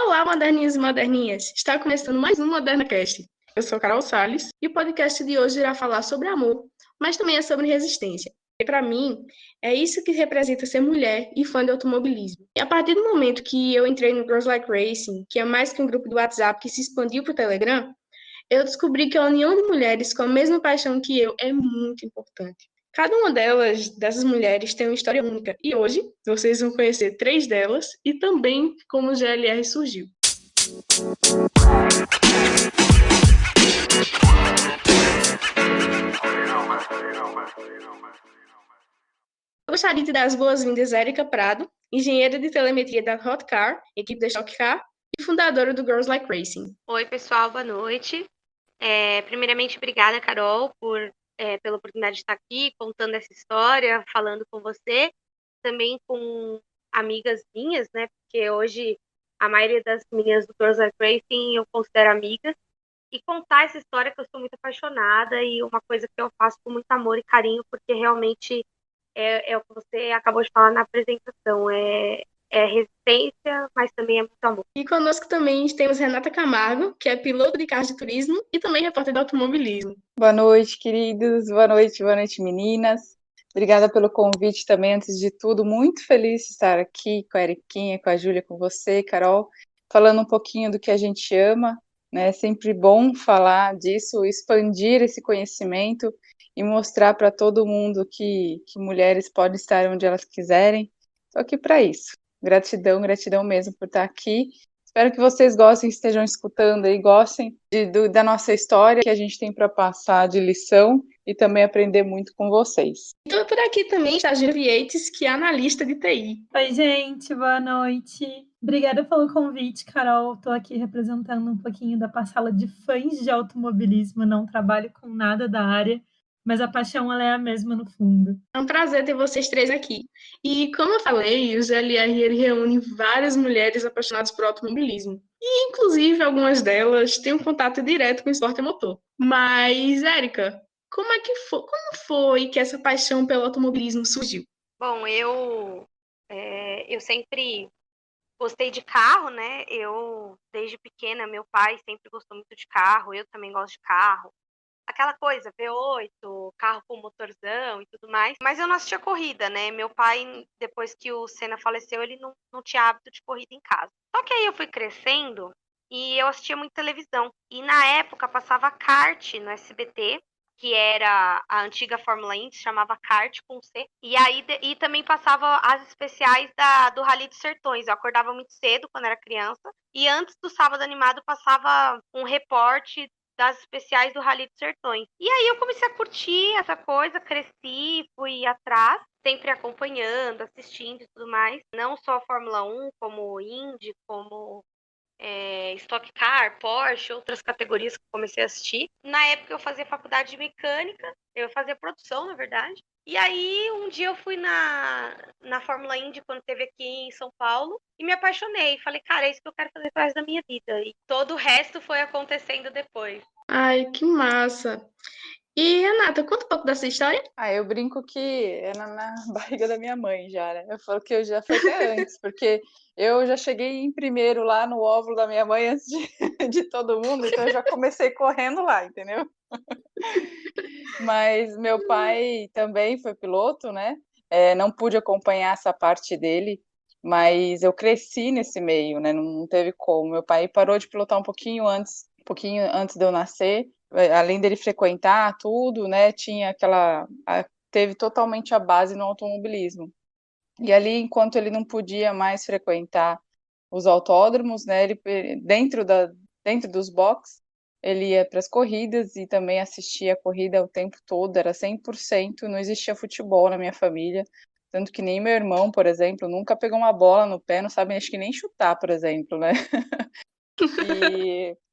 Olá, moderninhas e moderninhas! Está começando mais um ModernaCast. Eu sou Carol Salles e o podcast de hoje irá falar sobre amor, mas também é sobre resistência. E para mim, é isso que representa ser mulher e fã de automobilismo. E a partir do momento que eu entrei no Girls Like Racing, que é mais que um grupo do WhatsApp que se expandiu para o Telegram, eu descobri que a união de mulheres com a mesma paixão que eu é muito importante. Cada uma dessas mulheres, tem uma história única. E hoje, vocês vão conhecer 3 delas e também como o GLR surgiu. Eu gostaria de dar as boas-vindas a Erika Prado, engenheira de telemetria da Hot Car, equipe da Stock Car, e fundadora do Girls Like Racing. Oi, pessoal, boa noite. Primeiramente, obrigada, Carol, pela oportunidade de estar aqui contando essa história, falando com você, também com amigas minhas, né? Porque hoje a maioria das meninas do Girls Like Racing eu considero amigas, e contar essa história que eu sou muito apaixonada e uma coisa que eu faço com muito amor e carinho, porque realmente é o que você acabou de falar na apresentação, é resistência, mas também é muito amor. E conosco também temos Renata Camargo, que é piloto de carros de turismo e também repórter de automobilismo. Boa noite, queridos. Boa noite, meninas. Obrigada pelo convite também, antes de tudo. Muito feliz de estar aqui com a Eriquinha, com a Júlia, com você, Carol, falando um pouquinho do que a gente ama, né? É sempre bom falar disso, expandir esse conhecimento e mostrar para todo mundo que mulheres podem estar onde elas quiserem. Estou aqui para isso. Gratidão, gratidão mesmo por estar aqui. Espero que vocês gostem, estejam escutando e gostem da nossa história que a gente tem para passar de lição e também aprender muito com vocês. Então, por aqui também está a Júlia Vietes, que é analista de TI. Oi, gente, boa noite. Obrigada pelo convite, Carol. Estou aqui representando um pouquinho da parcela de fãs de automobilismo. Não trabalho com nada da área, mas a paixão ela é a mesma no fundo. É um prazer ter vocês 3 aqui. E como eu falei, o GLR ele reúne várias mulheres apaixonadas por automobilismo. E, inclusive, algumas delas têm um contato direto com o esporte a motor. Mas, Érica, como foi que essa paixão pelo automobilismo surgiu? Bom, eu sempre gostei de carro, né? Desde pequena, meu pai sempre gostou muito de carro, eu também gosto de carro. Aquela coisa, V8, carro com motorzão e tudo mais. Mas eu não assistia corrida, né? Meu pai, depois que o Senna faleceu, ele não tinha hábito de corrida em casa. Só que aí eu fui crescendo e eu assistia muito televisão. E na época passava kart no SBT, que era a antiga Fórmula Indy, se chamava kart com C. E também passava as especiais do Rally dos Sertões. Eu acordava muito cedo quando era criança. E antes do Sábado Animado passava um reporte das especiais do Rally dos Sertões. E aí eu comecei a curtir essa coisa, cresci, fui atrás, sempre acompanhando, assistindo e tudo mais. Não só a Fórmula 1, como Indy, como Stock Car, Porsche, outras categorias que eu comecei a assistir. Na época eu fazia faculdade de mecânica, eu fazia produção, na verdade. E aí um dia eu fui na Fórmula Indy, quando teve aqui em São Paulo, e me apaixonei. Falei, cara, é isso que eu quero fazer pro resto da minha vida. E todo o resto foi acontecendo depois. Ai, que massa! E, Renata, conta um pouco dessa história. Eu brinco que é na barriga da minha mãe já, né? Eu falo que eu já foi até antes, porque eu já cheguei em primeiro lá no óvulo da minha mãe antes de todo mundo, então eu já comecei correndo lá, entendeu? Mas meu pai também foi piloto, né? Não pude acompanhar essa parte dele, mas eu cresci nesse meio, né? Não teve como. Meu pai parou de pilotar um pouquinho antes de eu nascer. Além dele frequentar tudo, né? Teve totalmente a base no automobilismo. E ali, enquanto ele não podia mais frequentar os autódromos, né? Ele dentro dos boxes, ele ia para as corridas e também assistia a corrida o tempo todo, era 100%, não existia futebol na minha família, tanto que nem meu irmão, por exemplo, nunca pegou uma bola no pé, não sabe, acho que nem chutar, por exemplo, né?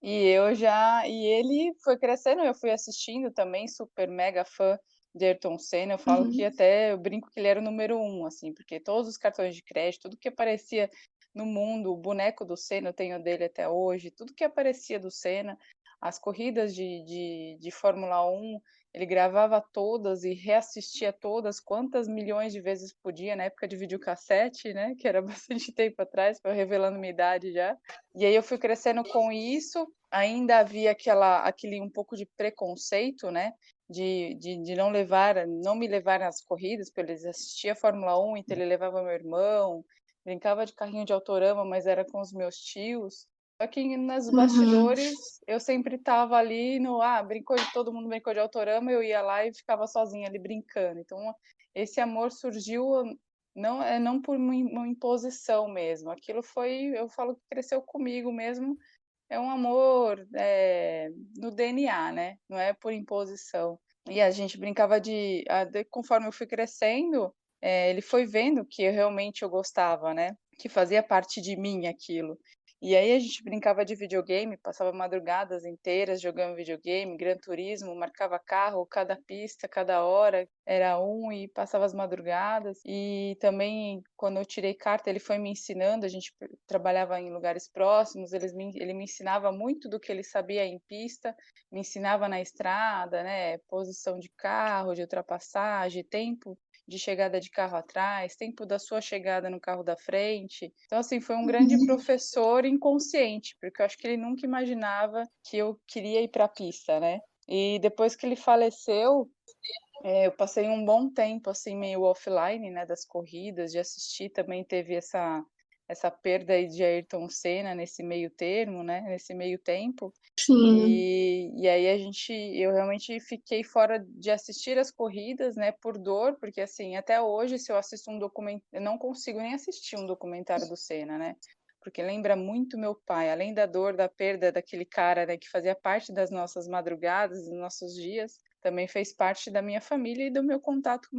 E ele foi crescendo, eu fui assistindo também, super mega fã de Ayrton Senna. Eu falo que até eu brinco que ele era o número 1, assim, porque todos os cartões de crédito, tudo que aparecia no mundo, o boneco do Senna, eu tenho dele até hoje, tudo que aparecia do Senna, as corridas de Fórmula 1 ele gravava todas e reassistia todas quantas milhões de vezes podia, na época de videocassete, né, que era bastante tempo atrás, foi revelando minha idade já. E aí eu fui crescendo com isso, ainda havia aquele um pouco de preconceito, né, de não me levar nas corridas, porque ele assistia a Fórmula 1, então ele levava meu irmão, brincava de carrinho de autorama, mas era com os meus tios. Só que nos Uhum. bastidores eu sempre estava ali todo mundo brincou de autorama, eu ia lá e ficava sozinha ali brincando. Então esse amor surgiu não por uma imposição mesmo. Aquilo foi, eu falo que cresceu comigo mesmo. É um amor no DNA, né? Não é por imposição. E a gente brincava conforme eu fui crescendo, ele foi vendo que eu gostava, né? Que fazia parte de mim aquilo. E aí a gente brincava de videogame, passava madrugadas inteiras jogando videogame, Gran Turismo, marcava carro, cada pista, cada hora era um e passava as madrugadas. E também quando eu tirei carta, ele foi me ensinando, a gente trabalhava em lugares próximos, ele me ensinava muito do que ele sabia em pista, me ensinava na estrada, né, posição de carro, de ultrapassagem, tempo de chegada de carro atrás, tempo da sua chegada no carro da frente. Então, assim, foi um grande professor inconsciente, porque eu acho que ele nunca imaginava que eu queria ir para a pista, né? E depois que ele faleceu, eu passei um bom tempo, assim, meio offline, né, das corridas, de assistir, também teve essa perda aí de Ayrton Senna nesse meio termo, né, nesse meio tempo, Sim. e aí eu realmente fiquei fora de assistir as corridas, né, por dor, porque assim, até hoje, se eu assisto um documentário, eu não consigo nem assistir um documentário do Senna, né, porque lembra muito meu pai, além da dor, da perda daquele cara, né, que fazia parte das nossas madrugadas, dos nossos dias, também fez parte da minha família e do meu contato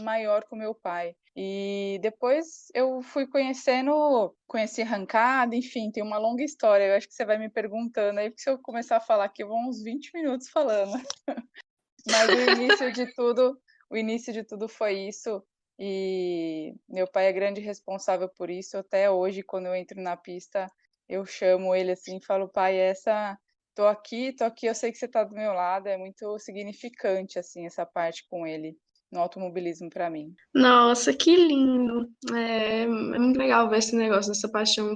maior com meu pai. E depois eu fui conheci arrancada, enfim, tem uma longa história. Eu acho que você vai me perguntando aí, porque se eu começar a falar aqui, eu vou uns 20 minutos falando. Mas o início de tudo foi isso. E meu pai é grande responsável por isso. Até hoje, quando eu entro na pista, eu chamo ele assim e falo, pai, tô aqui, eu sei que você tá do meu lado. É muito significante, assim, essa parte com ele no automobilismo para mim. Nossa, que lindo. É muito legal ver esse negócio, essa paixão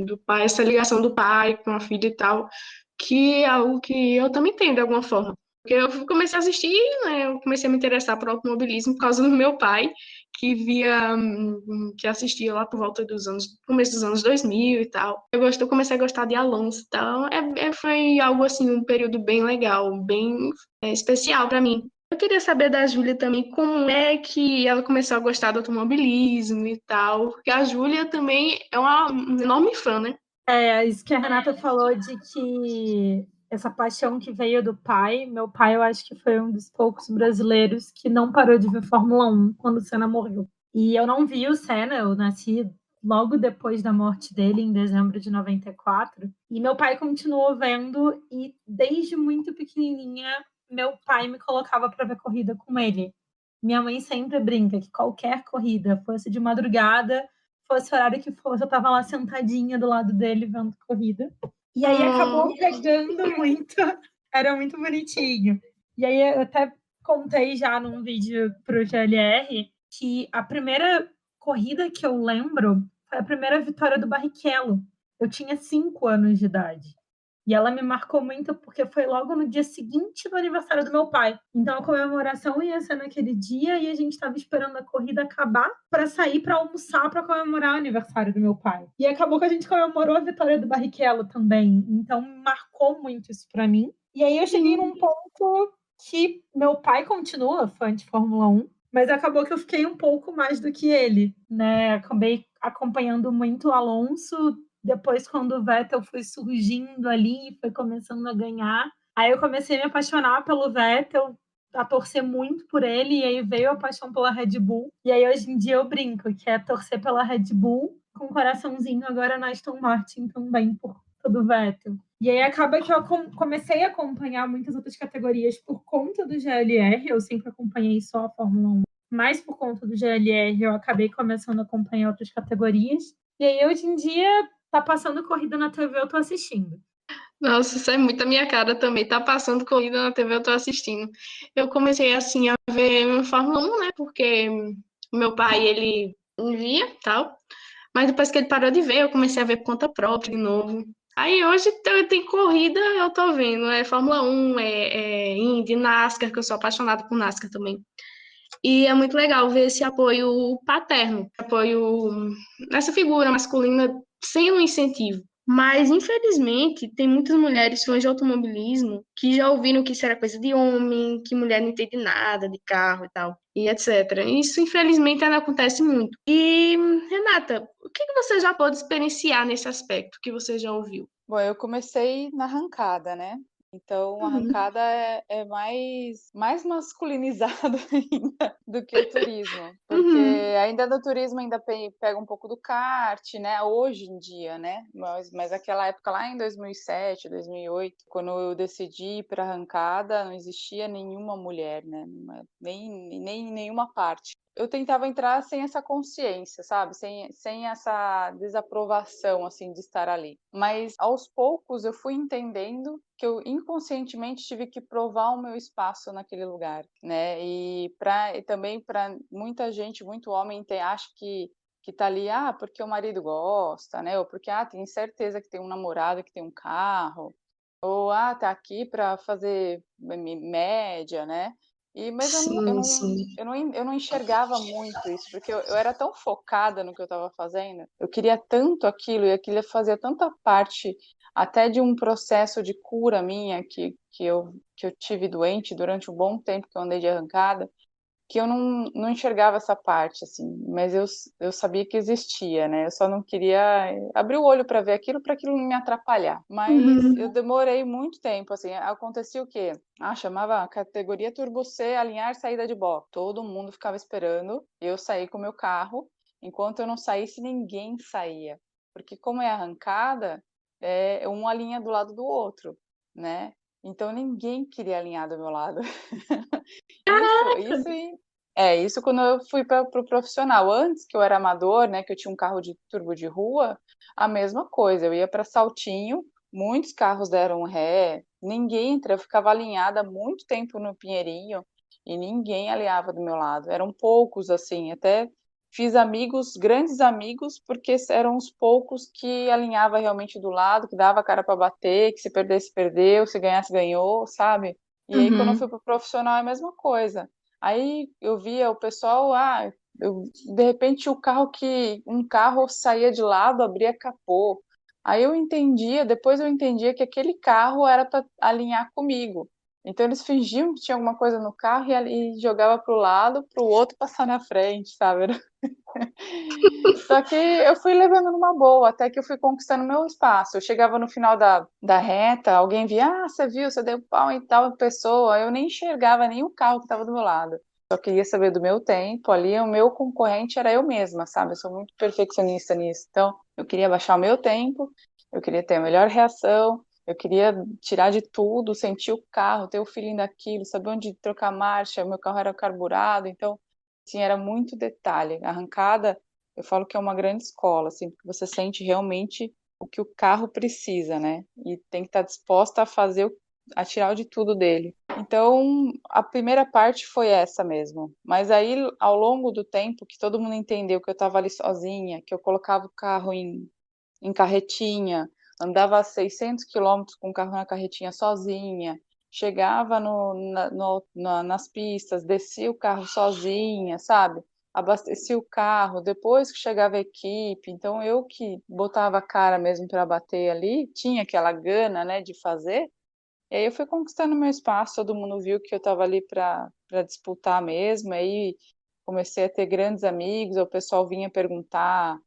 do pai, essa ligação do pai com a filha e tal, que é algo que eu também tenho de alguma forma. Porque eu comecei a assistir, né, eu comecei a me interessar por automobilismo por causa do meu pai, que assistia lá por volta começo dos anos 2000 e tal. Eu comecei a gostar de Alonso e tal. Foi algo assim, um período bem legal, bem especial para mim. Eu queria saber da Júlia também como é que ela começou a gostar do automobilismo e tal, porque a Júlia também é uma enorme fã, né? Isso que a Renata falou de que essa paixão que veio do pai, meu pai eu acho que foi um dos poucos brasileiros que não parou de ver Fórmula 1 quando o Senna morreu. E eu não vi o Senna, eu nasci logo depois da morte dele, em dezembro de 94, e meu pai continuou vendo, e desde muito pequenininha, meu pai me colocava para ver corrida com ele. Minha mãe sempre brinca que qualquer corrida, fosse de madrugada, fosse o horário que fosse, eu estava lá sentadinha do lado dele vendo corrida. E aí acabou pegando muito, era muito bonitinho. E aí eu até contei já num vídeo pro GLR que a primeira corrida que eu lembro foi a primeira vitória do Barrichello. Eu tinha 5 anos de idade. E ela me marcou muito porque foi logo no dia seguinte do aniversário do meu pai. Então a comemoração ia ser naquele dia e a gente estava esperando a corrida acabar para sair para almoçar para comemorar o aniversário do meu pai. E acabou que a gente comemorou a vitória do Barrichello também. Então marcou muito isso para mim. E aí eu cheguei num ponto que meu pai continua fã de Fórmula 1, mas acabou que eu fiquei um pouco mais do que ele, né? Acabei acompanhando muito o Alonso. Depois, quando o Vettel foi surgindo ali e foi começando a ganhar, aí eu comecei a me apaixonar pelo Vettel, a torcer muito por ele, e aí veio a paixão pela Red Bull. E aí hoje em dia eu brinco, que é torcer pela Red Bull com um coraçãozinho agora na Aston Martin também, por conta do Vettel. E aí acaba que eu comecei a acompanhar muitas outras categorias por conta do GLR, eu sempre acompanhei só a Fórmula 1, mas por conta do GLR eu acabei começando a acompanhar outras categorias. E aí hoje em dia tá passando corrida na TV, eu tô assistindo. Nossa, isso é muito a minha cara também. Tá passando corrida na TV, eu tô assistindo. Eu comecei, assim, a ver Fórmula 1, né? Porque meu pai, ele via, tal. Mas depois que ele parou de ver, eu comecei a ver por conta própria de novo. Aí hoje tem corrida, eu tô vendo. É Fórmula 1, é Indy, NASCAR, que eu sou apaixonada por NASCAR também. E é muito legal ver esse apoio paterno, apoio nessa figura masculina sem um incentivo. Mas, infelizmente, tem muitas mulheres fãs de automobilismo que já ouviram que isso era coisa de homem, que mulher não entende nada de carro e tal, e etc. Isso, infelizmente, ainda acontece muito. E, Renata, o que você já pode experienciar nesse aspecto que você já ouviu? Bom, eu comecei na arrancada, né? Então, a Uhum, arrancada é mais masculinizado ainda do que o turismo, porque uhum, ainda no turismo ainda pega um pouco do kart, né? Hoje em dia, né? Mas aquela época lá em 2007, 2008, quando eu decidi ir para arrancada, não existia nenhuma mulher, né? Nem nenhuma parte. Eu tentava entrar sem essa consciência, sabe? Sem essa desaprovação, assim, de estar ali. Mas, aos poucos, eu fui entendendo que eu inconscientemente tive que provar o meu espaço naquele lugar, né? E também para muita gente, muito homem, acha que tá ali, porque o marido gosta, né? Ou porque, tem certeza que tem um namorado, que tem um carro. Ou, tá aqui para fazer média, né? Mas sim, sim. eu não enxergava muito isso, porque eu era tão focada no que eu estava fazendo, eu queria tanto aquilo, e aquilo fazia tanta parte até de um processo de cura minha, que eu tive doente durante um bom tempo que eu andei de arrancada, que eu não enxergava essa parte, assim, mas eu sabia que existia, né? Eu só não queria abrir o olho para aquilo não me atrapalhar. Mas eu Uhum. demorei muito tempo, assim, acontecia o quê? Chamava a categoria Turbo C, alinhar saída de box. Todo mundo ficava esperando eu sair com o meu carro, enquanto eu não saísse, ninguém saía. Porque como é arrancada, um alinha do lado do outro, né? Então ninguém queria alinhar do meu lado. Isso quando eu fui para o profissional. Antes que eu era amador, né, que eu tinha um carro de turbo de rua, a mesma coisa. Eu ia para Saltinho, muitos carros deram ré, ninguém entra, eu ficava alinhada muito tempo no Pinheirinho e ninguém alinhava do meu lado. Eram poucos assim, até fiz amigos, grandes amigos, porque eram os poucos que alinhava realmente do lado, que dava a cara para bater, que se perdesse, perdeu, se ganhasse, ganhou, sabe? E aí, quando eu Uhum. fui pro profissional, é a mesma coisa. Aí eu via o pessoal, de repente um carro saía de lado, abria capô. Aí depois eu entendia que aquele carro era para alinhar comigo. Então eles fingiam que tinha alguma coisa no carro e jogava para o lado, para o outro passar na frente, sabe? Só que eu fui levando numa boa, até que eu fui conquistando meu espaço. Eu chegava no final da reta, alguém via, você viu, você deu pau em tal pessoa. Eu nem enxergava nem o carro que estava do meu lado. Só queria saber do meu tempo. Ali, o meu concorrente era eu mesma, sabe? Eu sou muito perfeccionista nisso. Então, eu queria baixar o meu tempo, eu queria ter a melhor reação, eu queria tirar de tudo, sentir o carro, ter o feeling daquilo, saber onde trocar marcha. O meu carro era carburado, então, assim, era muito detalhe. A arrancada, eu falo que é uma grande escola, assim, porque você sente realmente o que o carro precisa, né? E tem que estar disposta a a tirar de tudo dele. Então, a primeira parte foi essa mesmo. Mas aí, ao longo do tempo, que todo mundo entendeu que eu estava ali sozinha, que eu colocava o carro em carretinha, andava 600 quilômetros com o carro na carretinha sozinha, chegava nas pistas, descia o carro sozinha, sabe? Abastecia o carro, depois que chegava a equipe, então eu que botava a cara mesmo para bater ali, tinha aquela gana, né, de fazer, e aí eu fui conquistando meu espaço, todo mundo viu que eu estava ali para disputar mesmo, aí comecei a ter grandes amigos, o pessoal vinha perguntar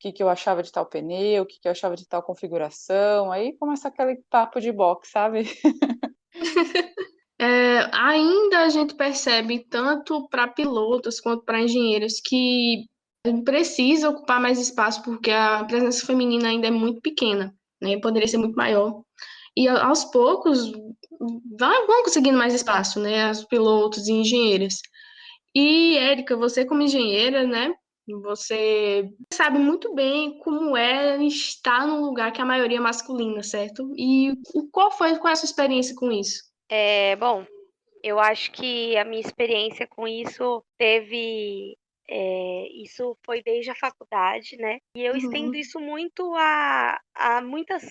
que eu achava de tal pneu, o que eu achava de tal configuração, aí começa aquele papo de boxe, sabe? Ainda a gente percebe, tanto para pilotos quanto para engenheiros, que precisa ocupar mais espaço porque a presença feminina ainda é muito pequena, né? Poderia ser muito maior. E aos poucos vão conseguindo mais espaço, né? Os pilotos e engenheiras. E, Érica, você como engenheira, né? Você sabe muito bem como é estar num lugar que a maioria é masculina, certo? E qual é a sua experiência com isso? Bom, eu acho que a minha experiência com isso isso foi desde a faculdade, né? E eu estendo isso muito a muitas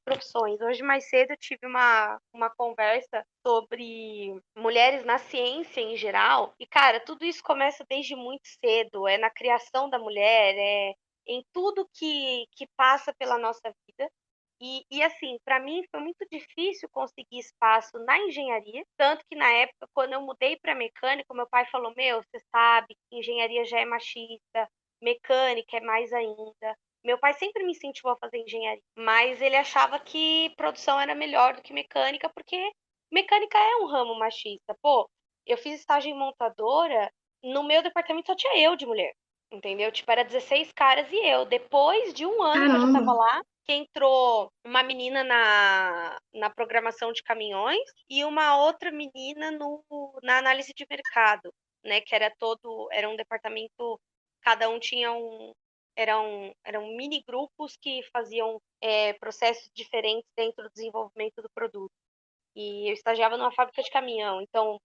profissões. Hoje, mais cedo, eu tive uma conversa sobre mulheres na ciência em geral. E, cara, tudo isso começa desde muito cedo. É na criação da mulher, é em tudo que passa pela nossa vida. E assim, para mim foi muito difícil conseguir espaço na engenharia, tanto que na época, quando eu mudei para mecânica, meu pai falou: Meu, você sabe que engenharia já é machista, mecânica é mais ainda. Meu pai sempre me incentivou a fazer engenharia, mas ele achava que produção era melhor do que mecânica, porque mecânica é um ramo machista. Pô, eu fiz estágio em montadora, no meu departamento só tinha eu de mulher, entendeu? Tipo, era 16 caras e eu. Depois de um ano que eu já Caramba! tava lá, que entrou uma menina na programação de caminhões e uma outra menina na análise de mercado, né? Que era um departamento, cada um tinha eram mini grupos que faziam processos diferentes dentro do desenvolvimento do produto. E eu estagiava numa fábrica de caminhão, então,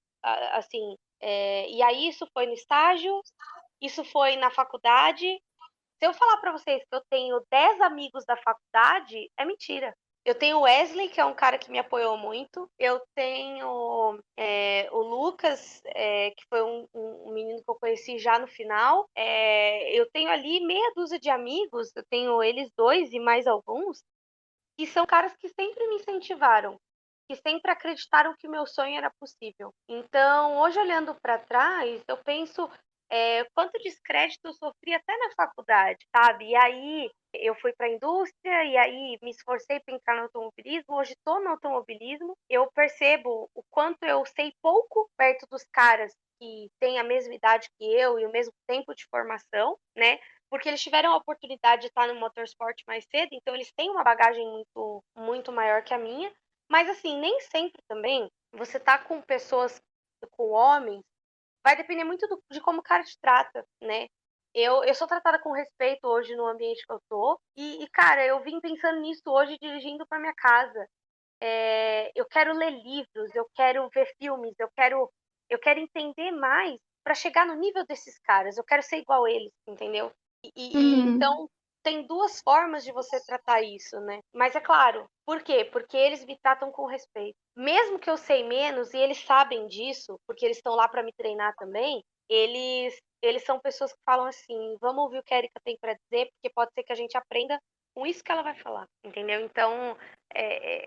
assim, e aí isso foi no estágio, isso foi na faculdade. Se eu falar para vocês que eu tenho 10 amigos da faculdade, é mentira. Eu tenho o Wesley, que é um cara que me apoiou muito. Eu tenho o Lucas, que foi um menino que eu conheci já no final. Eu tenho ali meia dúzia de amigos, eu tenho eles dois e mais alguns, que são caras que sempre me incentivaram, que sempre acreditaram que o meu sonho era possível. Então, hoje olhando para trás, eu penso quanto descrédito eu sofri até na faculdade, sabe? E aí eu fui para a indústria e aí me esforcei para entrar no automobilismo. Hoje estou no automobilismo. Eu percebo o quanto eu sei pouco perto dos caras que têm a mesma idade que eu e o mesmo tempo de formação, né? Porque eles tiveram a oportunidade de estar no motorsport mais cedo, então eles têm uma bagagem muito, muito maior que a minha. Mas assim, nem sempre também você tá com pessoas, com homens, vai depender muito de como o cara te trata, né? Eu sou tratada com respeito hoje no ambiente que eu tô. Cara, eu vim pensando nisso hoje dirigindo para minha casa. Eu quero ler livros, eu quero ver filmes, eu quero entender mais para chegar no nível desses caras. Eu quero ser igual a eles, entendeu? Então tem duas formas de você tratar isso, né? Mas é claro, por quê? Porque eles me tratam com respeito. Mesmo que eu sei menos e eles sabem disso, porque eles estão lá para me treinar também, eles são pessoas que falam assim: vamos ouvir o que a Erika tem para dizer, porque pode ser que a gente aprenda com isso que ela vai falar, entendeu? Então,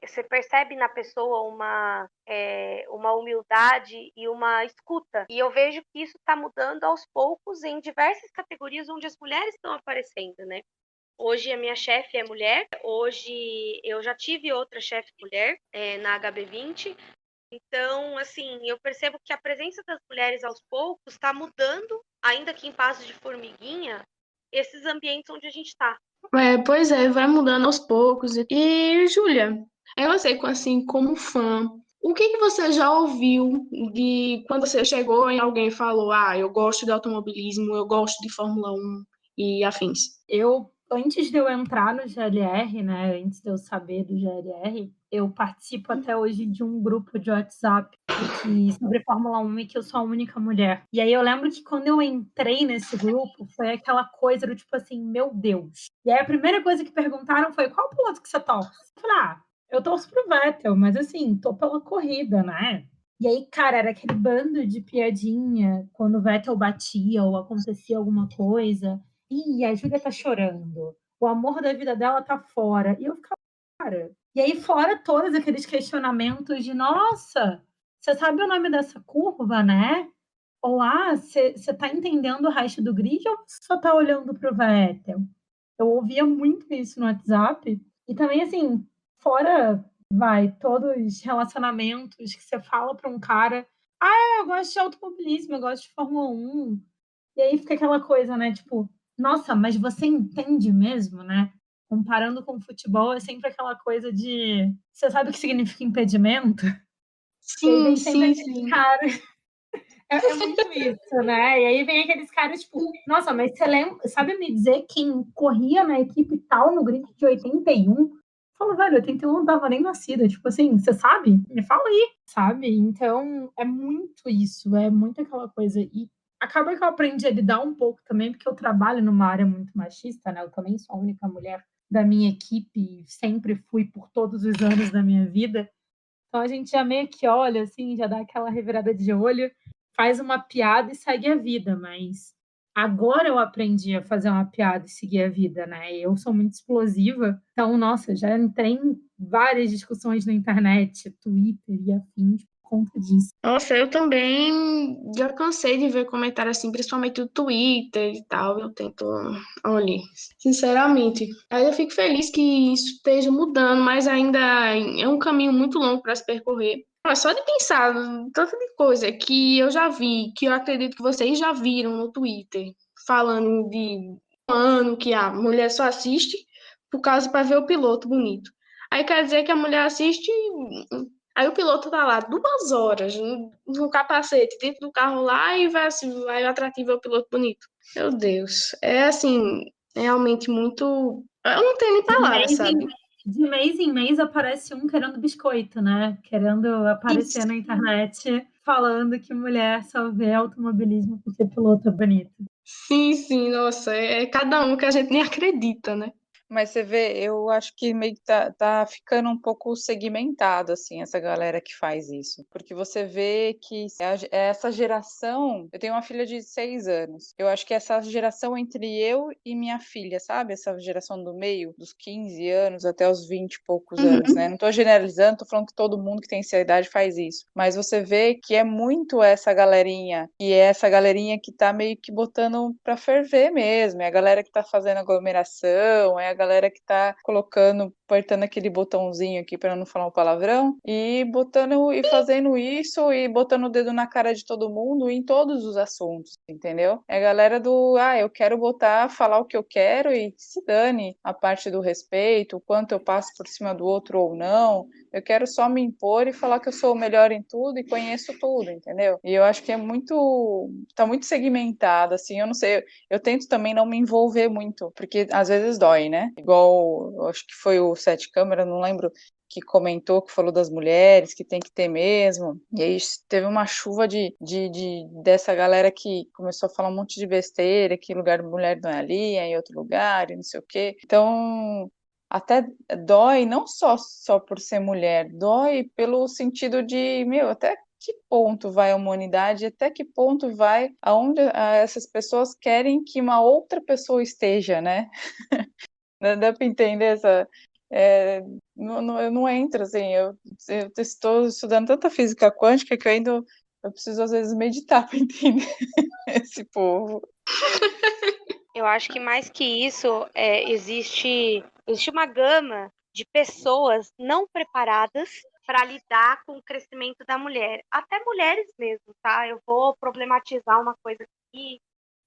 você percebe na pessoa uma humildade e uma escuta. E eu vejo que isso está mudando aos poucos em diversas categorias onde as mulheres estão aparecendo, né? Hoje a minha chefe é mulher, hoje eu já tive outra chefe mulher na HB20. Então, assim, eu percebo que a presença das mulheres aos poucos está mudando, ainda que em passos de formiguinha, esses ambientes onde a gente está. Pois é, vai mudando aos poucos. E, Júlia, eu sei, assim, como fã, o que você já ouviu de quando você chegou e alguém falou, eu gosto de automobilismo, eu gosto de Fórmula 1 e afins? Antes de eu entrar no GLR, né, antes de eu saber do GLR, eu participo até hoje de um grupo de WhatsApp sobre Fórmula 1 e que eu sou a única mulher. E aí eu lembro que quando eu entrei nesse grupo, foi aquela coisa do tipo assim, meu Deus. E aí a primeira coisa que perguntaram foi, qual piloto que você torce? Eu falei, eu torço pro Vettel, mas assim, tô pela corrida, né? E aí, cara, era aquele bando de piadinha quando o Vettel batia ou acontecia alguma coisa. Ih, a Júlia tá chorando. O amor da vida dela tá fora. E eu ficava, cara. E aí, fora todos aqueles questionamentos de, nossa, você sabe o nome dessa curva, né? Ou, você tá entendendo o resto do grid ou você só tá olhando pro Vettel? Eu ouvia muito isso no WhatsApp. E também, assim, fora, todos os relacionamentos que você fala para um cara, eu gosto de automobilismo, eu gosto de Fórmula 1. E aí fica aquela coisa, né, tipo, nossa, mas você entende mesmo, né? Comparando com o futebol, é sempre aquela coisa de, você sabe o que significa impedimento? E aí Sim, vem sempre sim, aquele sim. cara, É muito isso, né? E aí vem aqueles caras, tipo, nossa, mas você lembra, sabe me dizer quem corria na equipe tal no grid de 81? Eu falo, velho, 81 não tava nem nascida. Tipo assim, você sabe? Me fala aí, sabe? Então, é muito isso, é muito aquela coisa. E acaba que eu aprendi a lidar um pouco também, porque eu trabalho numa área muito machista, né? Eu também sou a única mulher da minha equipe, sempre fui por todos os anos da minha vida. Então a gente já meio que olha, assim, já dá aquela revirada de olho, faz uma piada e segue a vida, mas agora eu aprendi a fazer uma piada e seguir a vida, né? Eu sou muito explosiva, então, nossa, já entrei em várias discussões na internet, Twitter e afins por conta disso. Nossa, eu também já cansei de ver comentário assim, principalmente do Twitter e tal. Eu tento, olha, sinceramente. Aí eu fico feliz que isso esteja mudando, mas ainda é um caminho muito longo para se percorrer. Mas só de pensar tanto de coisa que eu já vi, que eu acredito que vocês já viram no Twitter, falando de um ano que a mulher só assiste por causa para ver o piloto bonito. Aí quer dizer que a mulher assiste. Aí o piloto tá lá 2 horas no capacete, dentro do carro lá, e vai assim, vai o atrativo é o piloto bonito. Meu Deus, é assim, realmente muito. Eu não tenho nem De palavras, mês sabe? de mês em mês aparece um querendo biscoito, né? Querendo aparecer Isso. na internet falando que mulher só vê automobilismo porque piloto é bonito. Sim, sim, nossa, é cada um que a gente nem acredita, né? Mas você vê, eu acho que meio que tá ficando um pouco segmentado, assim, essa galera que faz isso. Porque você vê que essa geração. Eu tenho uma filha de 6 anos. Eu acho que essa geração entre eu e minha filha, sabe? Essa geração do meio, dos 15 anos até os 20 e poucos anos, né? Não tô generalizando, tô falando que todo mundo que tem essa idade faz isso. Mas você vê que é muito essa galerinha, e é essa galerinha que tá meio que botando pra ferver mesmo. É a galera que tá fazendo aglomeração, é a galera que tá colocando, apertando aquele botãozinho aqui para não falar um palavrão, e botando e fazendo isso e botando o dedo na cara de todo mundo em todos os assuntos, entendeu? É a galera do, eu quero falar o que eu quero e se dane a parte do respeito, o quanto eu passo por cima do outro ou não. Eu quero só me impor e falar que eu sou o melhor em tudo e conheço tudo, entendeu? E eu acho que tá muito segmentado, assim, eu não sei, eu tento também não me envolver muito, porque às vezes dói, né? Igual, eu acho que foi o Sete Câmara, não lembro, que comentou, que falou das mulheres, que tem que ter mesmo. E aí teve uma chuva dessa galera que começou a falar um monte de besteira, que lugar de mulher não é ali, é em outro lugar, e não sei o quê. Então, até dói, não só por ser mulher, dói pelo sentido de, meu, até que ponto vai a humanidade, até que ponto vai aonde essas pessoas querem que uma outra pessoa esteja, né? Dá para entender essa. Eu não entro, assim, eu estou estudando tanta física quântica que eu preciso, às vezes, meditar para entender esse povo. Eu acho que mais que isso, existe uma gama de pessoas não preparadas para lidar com o crescimento da mulher. Até mulheres mesmo, tá? Eu vou problematizar uma coisa aqui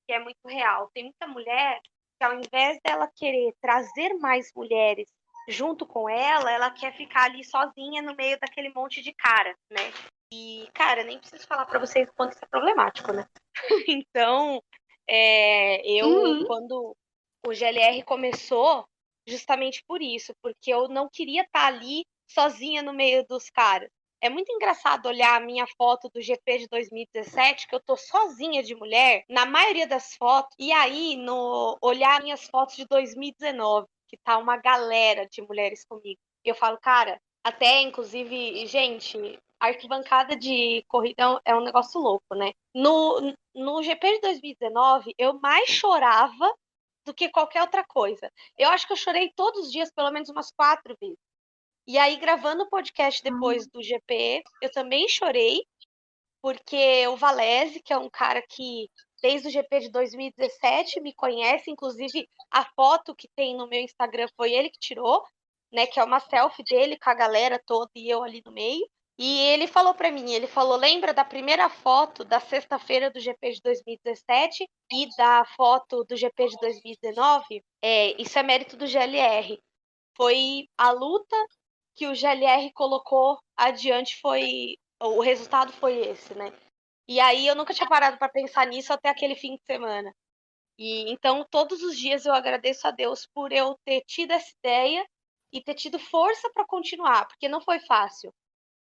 que é muito real. Tem muita mulher que, ao invés dela querer trazer mais mulheres junto com ela, ela quer ficar ali sozinha no meio daquele monte de cara, né? E, cara, nem preciso falar para vocês o quanto isso é problemático, né? Então, quando o GLR começou, justamente por isso, porque eu não queria estar ali sozinha no meio dos caras. É muito engraçado olhar a minha foto do GP de 2017, que eu tô sozinha de mulher, na maioria das fotos, e aí olhar minhas fotos de 2019, que tá uma galera de mulheres comigo. Eu falo, cara, até inclusive, gente, arquibancada de corrida é um negócio louco, né? No GP de 2019, eu mais chorava do que qualquer outra coisa. Eu acho que eu chorei todos os dias, pelo menos umas 4 vezes. E aí, gravando o podcast depois do GP, eu também chorei, porque o Valese, que é um cara que desde o GP de 2017 me conhece, inclusive a foto que tem no meu Instagram foi ele que tirou, né? Que é uma selfie dele com a galera toda e eu ali no meio. E ele falou para mim, ele falou, lembra da primeira foto da sexta-feira do GP de 2017 e da foto do GP de 2019? Isso é mérito do GLR. Foi a luta que o GLR colocou adiante, o resultado foi esse, né? E aí eu nunca tinha parado para pensar nisso até aquele fim de semana. E então todos os dias eu agradeço a Deus por eu ter tido essa ideia e ter tido força para continuar, porque não foi fácil.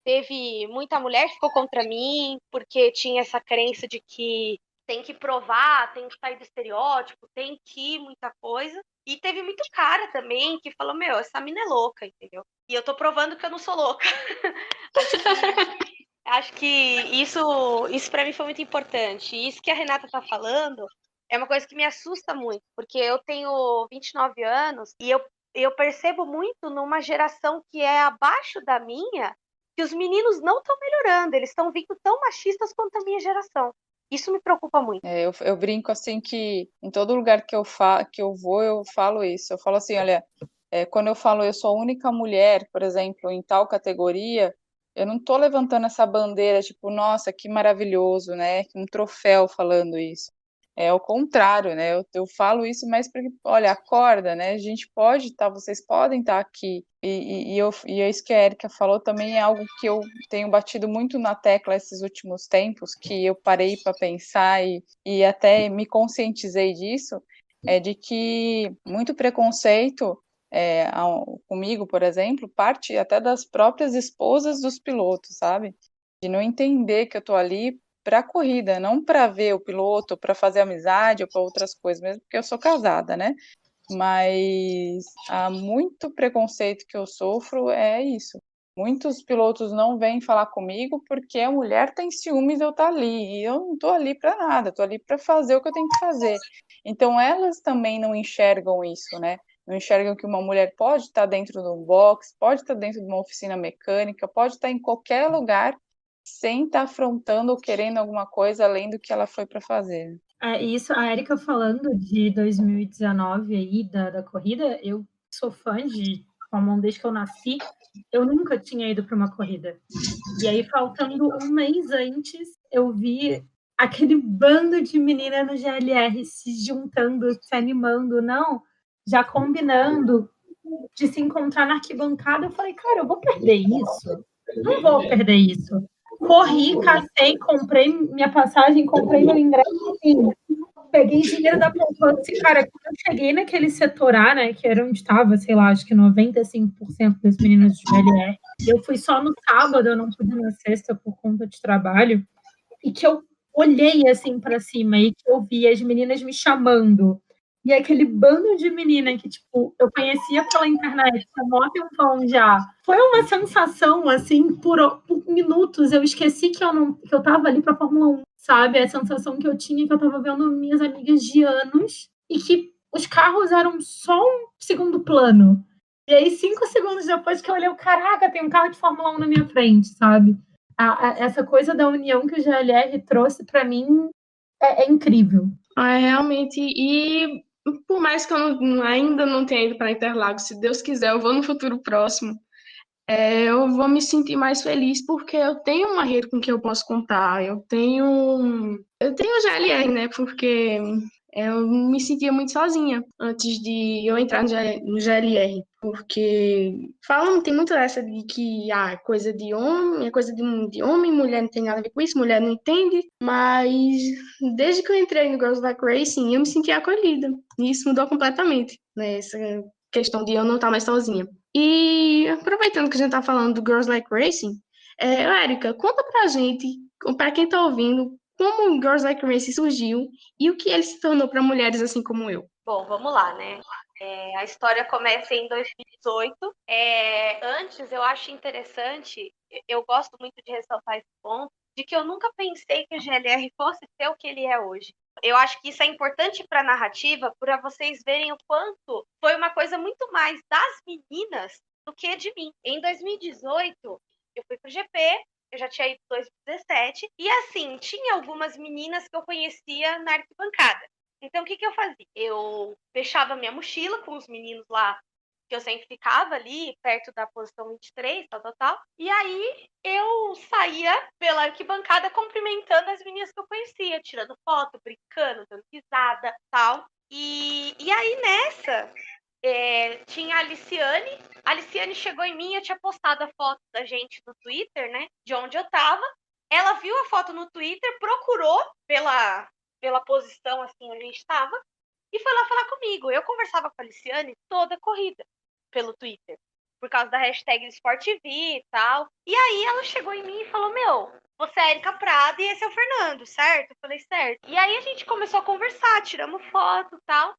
Teve muita mulher que ficou contra mim, porque tinha essa crença de que tem que provar, tem que sair do estereótipo, tem que muita coisa. E teve muito cara também que falou, meu, essa mina é louca, entendeu? E eu tô provando que eu não sou louca. Acho que isso para mim foi muito importante. E isso que a Renata tá falando é uma coisa que me assusta muito, porque eu tenho 29 anos e eu percebo muito numa geração que é abaixo da minha, que os meninos não estão melhorando, eles estão vindo tão machistas quanto a minha geração. Isso me preocupa muito. Eu brinco assim que em todo lugar que eu vou, eu falo isso. Eu falo assim, olha, quando eu falo eu sou a única mulher, por exemplo, em tal categoria, eu não tô levantando essa bandeira, tipo, nossa, que maravilhoso, né? Um troféu falando isso. É o contrário, né? Eu falo isso, mas porque, olha, acorda, né? A gente pode estar, vocês podem estar aqui. E isso que a Erika falou também é algo que eu tenho batido muito na tecla esses últimos tempos, que eu parei para pensar e até me conscientizei disso, é de que muito preconceito comigo, por exemplo, parte até das próprias esposas dos pilotos, sabe? De não entender que eu tô ali para a corrida, não para ver o piloto, para fazer amizade ou para outras coisas, mesmo porque eu sou casada, né? Mas há muito preconceito que eu sofro é isso. Muitos pilotos não vêm falar comigo porque a mulher tem ciúmes de eu estar ali, e eu não estou ali para nada, estou ali para fazer o que eu tenho que fazer. Então elas também não enxergam isso, né? Não enxergam que uma mulher pode estar dentro de um box, pode estar dentro de uma oficina mecânica, pode estar em qualquer lugar sem estar afrontando ou querendo alguma coisa além do que ela foi para fazer. Isso, a Erika falando de 2019 aí, da corrida, eu sou fã de Fórmula 1 desde que eu nasci, eu nunca tinha ido para uma corrida. E aí, faltando um mês antes, eu vi aquele bando de meninas no GLR se juntando, se animando, não, já combinando de se encontrar na arquibancada. Eu falei, cara, eu vou perder isso? Não vou perder isso. Corri, cacei, comprei minha passagem, comprei meu ingresso, assim, peguei dinheiro da poupança e, cara, quando eu cheguei naquele setor A, né, que era onde estava, sei lá, acho que 95% das meninas de GLR, eu fui só no sábado, eu não pude na sexta por conta de trabalho, e que eu olhei, assim, para cima e que eu vi as meninas me chamando, e aquele bando de menina que, tipo, eu conhecia pela internet há mó tempão já. Foi uma sensação, assim, por minutos, eu esqueci que eu tava ali pra Fórmula 1, sabe? A sensação que eu tinha que eu tava vendo minhas amigas de anos e que os carros eram só um segundo plano. E aí, 5 segundos depois que eu olhei, caraca, tem um carro de Fórmula 1 na minha frente, sabe? Essa coisa da união que o GLR trouxe para mim é incrível. Realmente, e por mais que eu ainda não tenha ido para Interlagos, se Deus quiser, eu vou no futuro próximo. Eu vou me sentir mais feliz porque eu tenho uma rede com que eu posso contar. Eu tenho o GLR, né? Porque eu me sentia muito sozinha antes de eu entrar no GLR. Porque falam, tem muito essa de que coisa de homem, é coisa de homem, mulher não tem nada a ver com isso, mulher não entende. Mas desde que eu entrei no Girls Like Racing, eu me senti acolhida. E isso mudou completamente, né? Essa questão de eu não estar mais sozinha. E aproveitando que a gente tá falando do Girls Like Racing, Érica, conta pra gente, pra quem tá ouvindo, como o Girls Like Racing surgiu e o que ele se tornou para mulheres assim como eu. Bom, vamos lá, né? A história começa em 2018. Antes, eu acho interessante, eu gosto muito de ressaltar esse ponto, de que eu nunca pensei que o GLR fosse ser o que ele é hoje. Eu acho que isso é importante para a narrativa, para vocês verem o quanto foi uma coisa muito mais das meninas do que de mim. Em 2018, eu fui pro GP, eu já tinha ido em 2017, e assim, tinha algumas meninas que eu conhecia na arquibancada. Então, o que eu fazia? Eu fechava minha mochila com os meninos lá, que eu sempre ficava ali, perto da posição 23, tal. E aí, eu saía pela arquibancada cumprimentando as meninas que eu conhecia, tirando foto, brincando, dando risada, tal. E aí, nessa, tinha a Aliciane. A Aliciane chegou em mim, eu tinha postado a foto da gente no Twitter, né? De onde eu tava. ela viu a foto no Twitter, procurou pela posição assim onde a gente estava e foi lá falar comigo. Eu conversava com a Aliciane toda corrida pelo Twitter, por causa da hashtag Sport TV e tal. E aí ela chegou em mim e falou, você é a Erika Prada e esse é o Fernando, certo? Eu falei, certo. E aí a gente começou a conversar, tiramos foto e tal.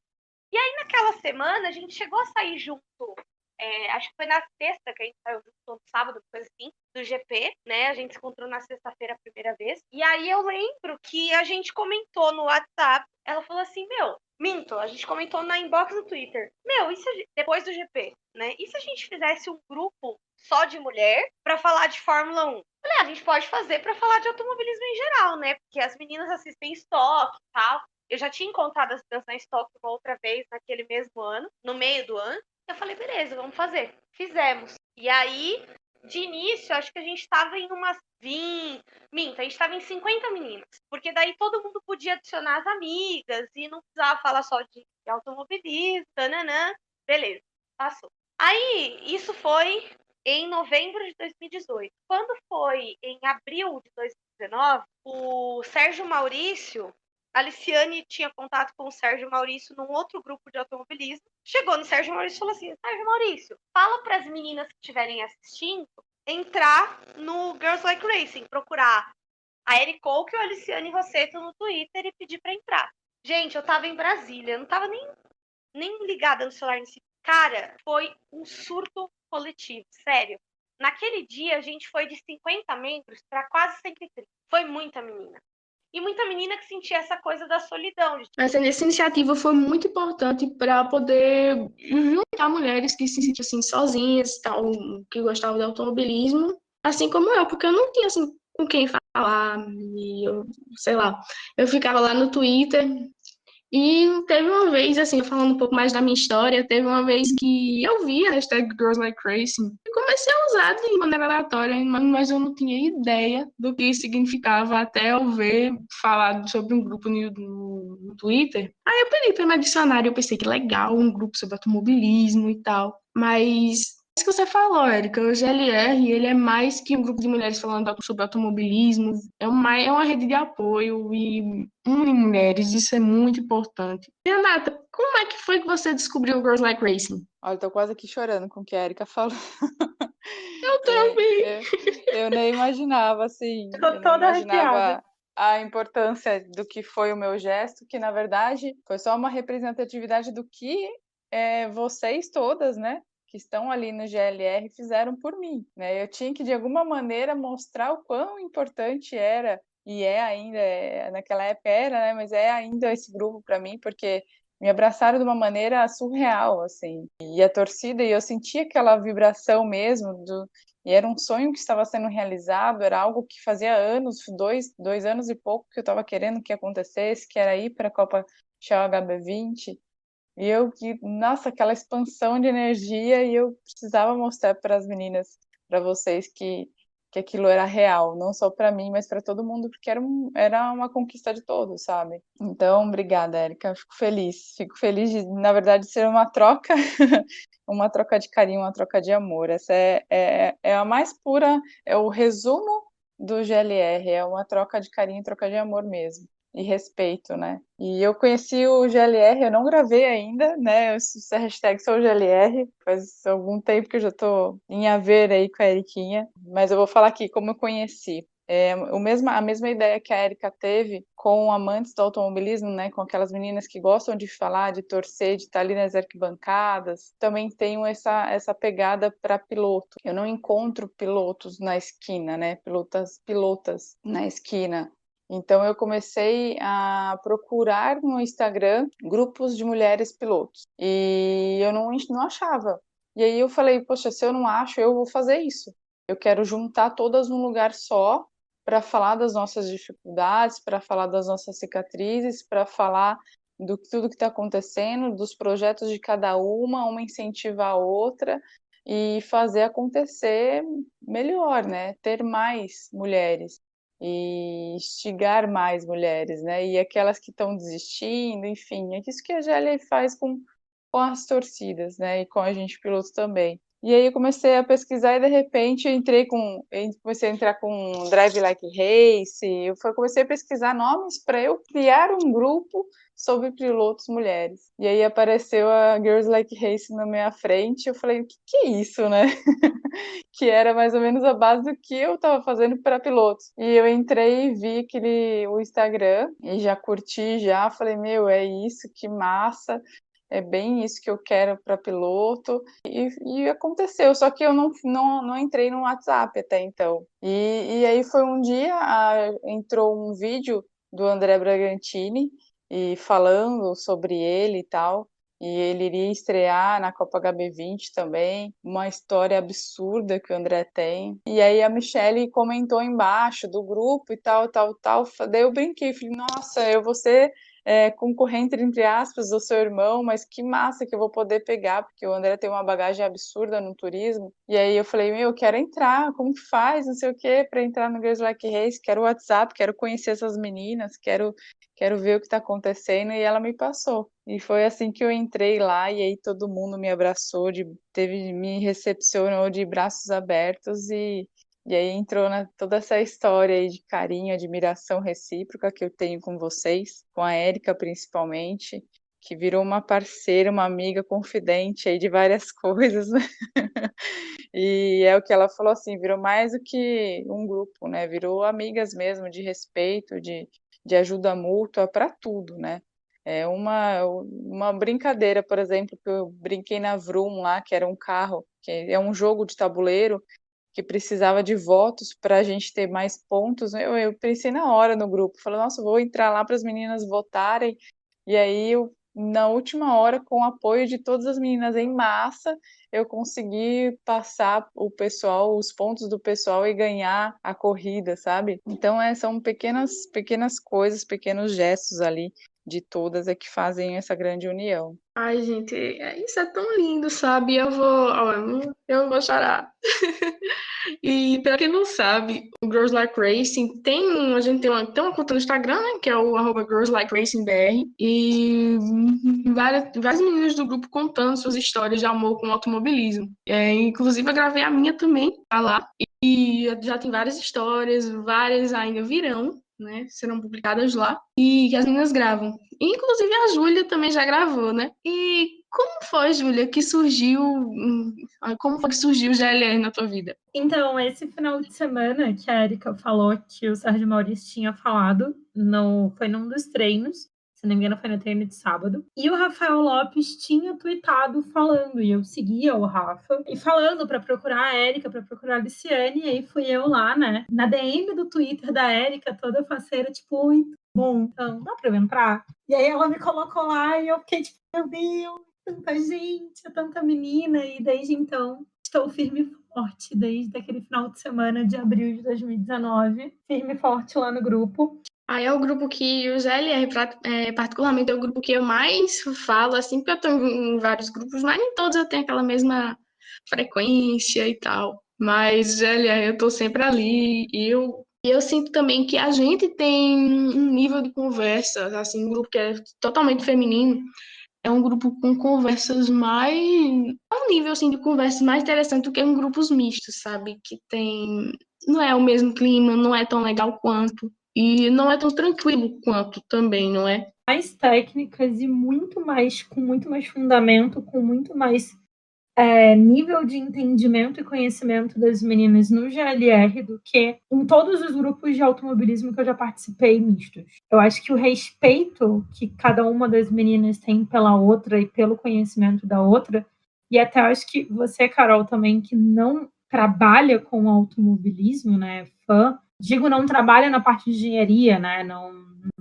E aí naquela semana a gente chegou a sair junto, acho que foi na sexta que a gente saiu junto, no sábado, coisa assim, do GP, né? A gente se encontrou na sexta-feira a primeira vez. E aí eu lembro que a gente comentou no WhatsApp, ela falou assim, minto, a gente comentou na inbox do Twitter, e se depois do GP, né? E se a gente fizesse um grupo só de mulher pra falar de Fórmula 1? Falei, a gente pode fazer pra falar de automobilismo em geral, né? Porque as meninas assistem estoque e tal. Eu já tinha encontrado as meninas na estoque uma outra vez naquele mesmo ano, no meio do ano. Eu falei, beleza, vamos fazer. Fizemos. E aí, de início, acho que a gente estava em umas 20. A gente estava em 50 meninas. Porque daí todo mundo podia adicionar as amigas e não precisava falar só de automobilismo, tananã. Beleza, passou. Aí, isso foi em novembro de 2018. Quando foi em abril de 2019, o Sérgio Maurício, a Aliciane tinha contato com o Sérgio Maurício num outro grupo de automobilismo. Chegou no Sérgio Maurício e falou assim, Sérgio Maurício, fala para as meninas que estiverem assistindo entrar no Girls Like Racing, procurar a Eric Coke e o Aliciane Rosseto no Twitter e pedir para entrar. Gente, eu tava em Brasília, eu não tava nem ligada no celular nesse. Cara, foi um surto coletivo, sério. Naquele dia, a gente foi de 50 membros para quase 130. Foi muita menina. E muita menina que sentia essa coisa da solidão. Essa iniciativa foi muito importante para poder juntar mulheres que se sentiam assim, sozinhas, tal, que gostavam de automobilismo, assim como eu, porque eu não tinha assim, com quem falar, e eu, sei lá, eu ficava lá no Twitter. E teve uma vez, assim, falando um pouco mais da minha história, teve uma vez que eu vi a hashtag Girls Like Racing e comecei a usar de maneira aleatória, mas eu não tinha ideia do que significava até eu ver falar sobre um grupo no Twitter. Aí eu pedi para me adicionar e eu pensei que legal, um grupo sobre automobilismo e tal, mas isso que você falou, Érica, o GLR, ele é mais que um grupo de mulheres falando sobre automobilismo, é uma rede de apoio e une mulheres, isso é muito importante. Renata, como é que foi que você descobriu o Girls Like Racing? Olha, tô quase aqui chorando com o que a Erika falou. Eu também. Eu nem imaginava, assim, Tô eu não toda arrepiada. imaginava a importância do que foi o meu gesto, que na verdade foi só uma representatividade do que vocês todas, né, que estão ali no GLR fizeram por mim, né? Eu tinha que de alguma maneira mostrar o quão importante era e é ainda, naquela época era, né, mas é ainda esse grupo para mim, porque me abraçaram de uma maneira surreal, assim, e a torcida, e eu sentia aquela vibração mesmo e era um sonho que estava sendo realizado, era algo que fazia anos, dois anos e pouco que eu estava querendo que acontecesse, que era ir para a Copa Shell HB20, e nossa, aquela expansão de energia, e eu precisava mostrar para as meninas, para vocês, que aquilo era real, não só para mim, mas para todo mundo, porque era uma conquista de todos, sabe? Então, obrigada, Erika, fico feliz de, na verdade, ser uma troca, uma troca de carinho, uma troca de amor. Essa é a mais pura, é o resumo do GLR, é uma troca de carinho, troca de amor mesmo. E respeito, né? E eu conheci o GLR, eu não gravei ainda, né? Essa hashtag sou GLR, faz algum tempo que eu já tô em haver aí com a Eriquinha, mas eu vou falar aqui como eu conheci. A mesma ideia que a Erika teve com amantes do automobilismo, né, com aquelas meninas que gostam de falar, de torcer, de estar ali nas arquibancadas, também tenho essa pegada para piloto. Eu não encontro pilotos na esquina, né, pilotas na esquina. Então, eu comecei a procurar no Instagram grupos de mulheres pilotos. E eu não achava. E aí eu falei, poxa, se eu não acho, eu vou fazer isso. Eu quero juntar todas num lugar só para falar das nossas dificuldades, para falar das nossas cicatrizes, para falar do tudo que está acontecendo, dos projetos de cada uma incentiva a outra e fazer acontecer melhor, né? Ter mais mulheres e instigar mais mulheres, né? E aquelas que estão desistindo, enfim, é isso que a GLA faz com as torcidas, né? E com a gente piloto também. E aí eu comecei a pesquisar e de repente eu comecei a entrar com Drive Like Race, comecei a pesquisar nomes para eu criar um grupo sobre pilotos mulheres. E aí apareceu a Girls Like Race na minha frente, eu falei, o que é isso, né? Que era mais ou menos a base do que eu estava fazendo para pilotos. E eu entrei e vi o Instagram e já curti, já falei, meu, é isso, que massa. É bem isso que eu quero para piloto. E aconteceu, só que eu não entrei no WhatsApp até então. E aí foi um dia, entrou um vídeo do André Bragantini e falando sobre ele e tal. E ele iria estrear na Copa HB20 também, uma história absurda que o André tem. E aí a Michelle comentou embaixo do grupo e tal, tal, tal. Daí eu brinquei, falei, nossa, eu vou ser concorrente, entre aspas, do seu irmão, mas que massa que eu vou poder pegar, porque o André tem uma bagagem absurda no turismo. E aí eu falei, meu, eu quero entrar, como que faz, não sei o quê, para entrar no Girls Like Race, quero o WhatsApp, quero conhecer essas meninas, quero ver o que está acontecendo, e ela me passou. E foi assim que eu entrei lá, e aí todo mundo me abraçou, me recepcionou de braços abertos, e aí entrou toda essa história aí de carinho, admiração recíproca que eu tenho com vocês, com a Érica principalmente, que virou uma parceira, uma amiga confidente aí de várias coisas, né? E é o que ela falou assim, virou mais do que um grupo, né? Virou amigas mesmo, de respeito, de ajuda mútua para tudo, né? É uma brincadeira, por exemplo, que eu brinquei na Vroom lá, que era um carro, que é um jogo de tabuleiro, que precisava de votos para a gente ter mais pontos. Eu pensei na hora no grupo, falei, nossa, vou entrar lá para as meninas votarem. E aí, na última hora, com o apoio de todas as meninas em massa, eu consegui passar os pontos do pessoal e ganhar a corrida, sabe? Então, são pequenas coisas, pequenos gestos ali de todas que fazem essa grande união. Ai, gente, isso é tão lindo, sabe? Eu vou chorar. E pra quem não sabe, o Girls Like Racing a gente tem uma conta no Instagram, né? Que é o @girlslikeracing.br. E várias meninas do grupo contando suas histórias de amor com automobilismo. Inclusive, eu gravei a minha também, tá lá. E já tem várias histórias, várias ainda virão, né? Serão publicadas lá. E que as meninas gravam. Inclusive, a Júlia também já gravou, né? E como foi, Júlia, como foi que surgiu o GLR na tua vida? Então, esse final de semana que a Erika falou que o Sérgio Maurício tinha falado, foi num dos treinos, se não me engano foi no treino de sábado, e o Rafael Lopes tinha tweetado falando, e eu seguia o Rafa, e falando para procurar a Erika, para procurar a Liciane, e aí fui eu lá, né, na DM do Twitter da Erika, toda faceira, tipo, bom, então dá para eu entrar? E aí ela me colocou lá e eu fiquei tipo, meu Deus, tanta gente, tanta menina, e desde então estou firme e forte, desde aquele final de semana de abril de 2019, firme e forte lá no grupo. Aí é o grupo que o GLR, particularmente, é o grupo que eu mais falo, assim, porque eu estou em vários grupos, mas nem todos eu tenho aquela mesma frequência e tal. Mas GLR eu estou sempre ali e eu sinto também que a gente tem um nível de conversa, assim, um grupo que é totalmente feminino, é um grupo com conversas mais... um nível, assim, de conversa mais interessante do que em grupos mistos, sabe? Que tem... não é o mesmo clima, não é tão legal quanto. E não é tão tranquilo quanto também, não é? Mais técnicas e com muito mais fundamento, com muito mais nível de entendimento e conhecimento das meninas no GLR do que em todos os grupos de automobilismo que eu já participei mistos. Eu acho que o respeito que cada uma das meninas tem pela outra e pelo conhecimento da outra, e até acho que você, Carol, também, que não trabalha com automobilismo, né, digo, não trabalha na parte de engenharia, né, não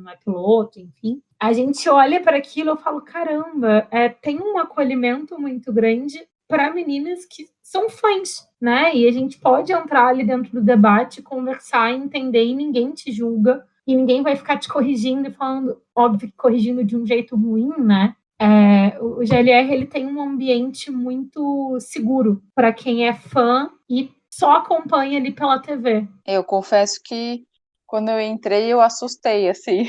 é piloto, enfim, a gente olha para aquilo e fala, caramba, tem um acolhimento muito grande para meninas que são fãs, né? E a gente pode entrar ali dentro do debate, conversar, entender e ninguém te julga e ninguém vai ficar te corrigindo e falando, óbvio que corrigindo de um jeito ruim, né? O GLR ele tem um ambiente muito seguro para quem é fã e só acompanha ali pela TV. Eu confesso que quando eu entrei eu assustei, assim,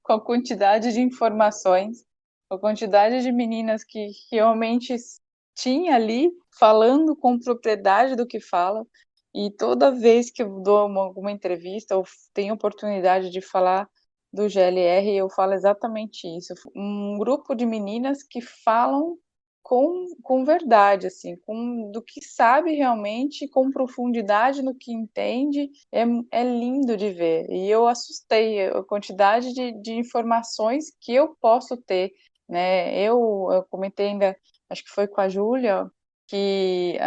com a quantidade de informações, com a quantidade de meninas que realmente tinha ali, falando com propriedade do que fala, e toda vez que eu dou alguma entrevista ou tenho oportunidade de falar do GLR, eu falo exatamente isso. Um grupo de meninas que falam com verdade, assim, do que sabe realmente, com profundidade no que entende, é lindo de ver. E eu assustei a quantidade de informações que eu posso ter, né? Eu comentei ainda, acho que foi com a Júlia, que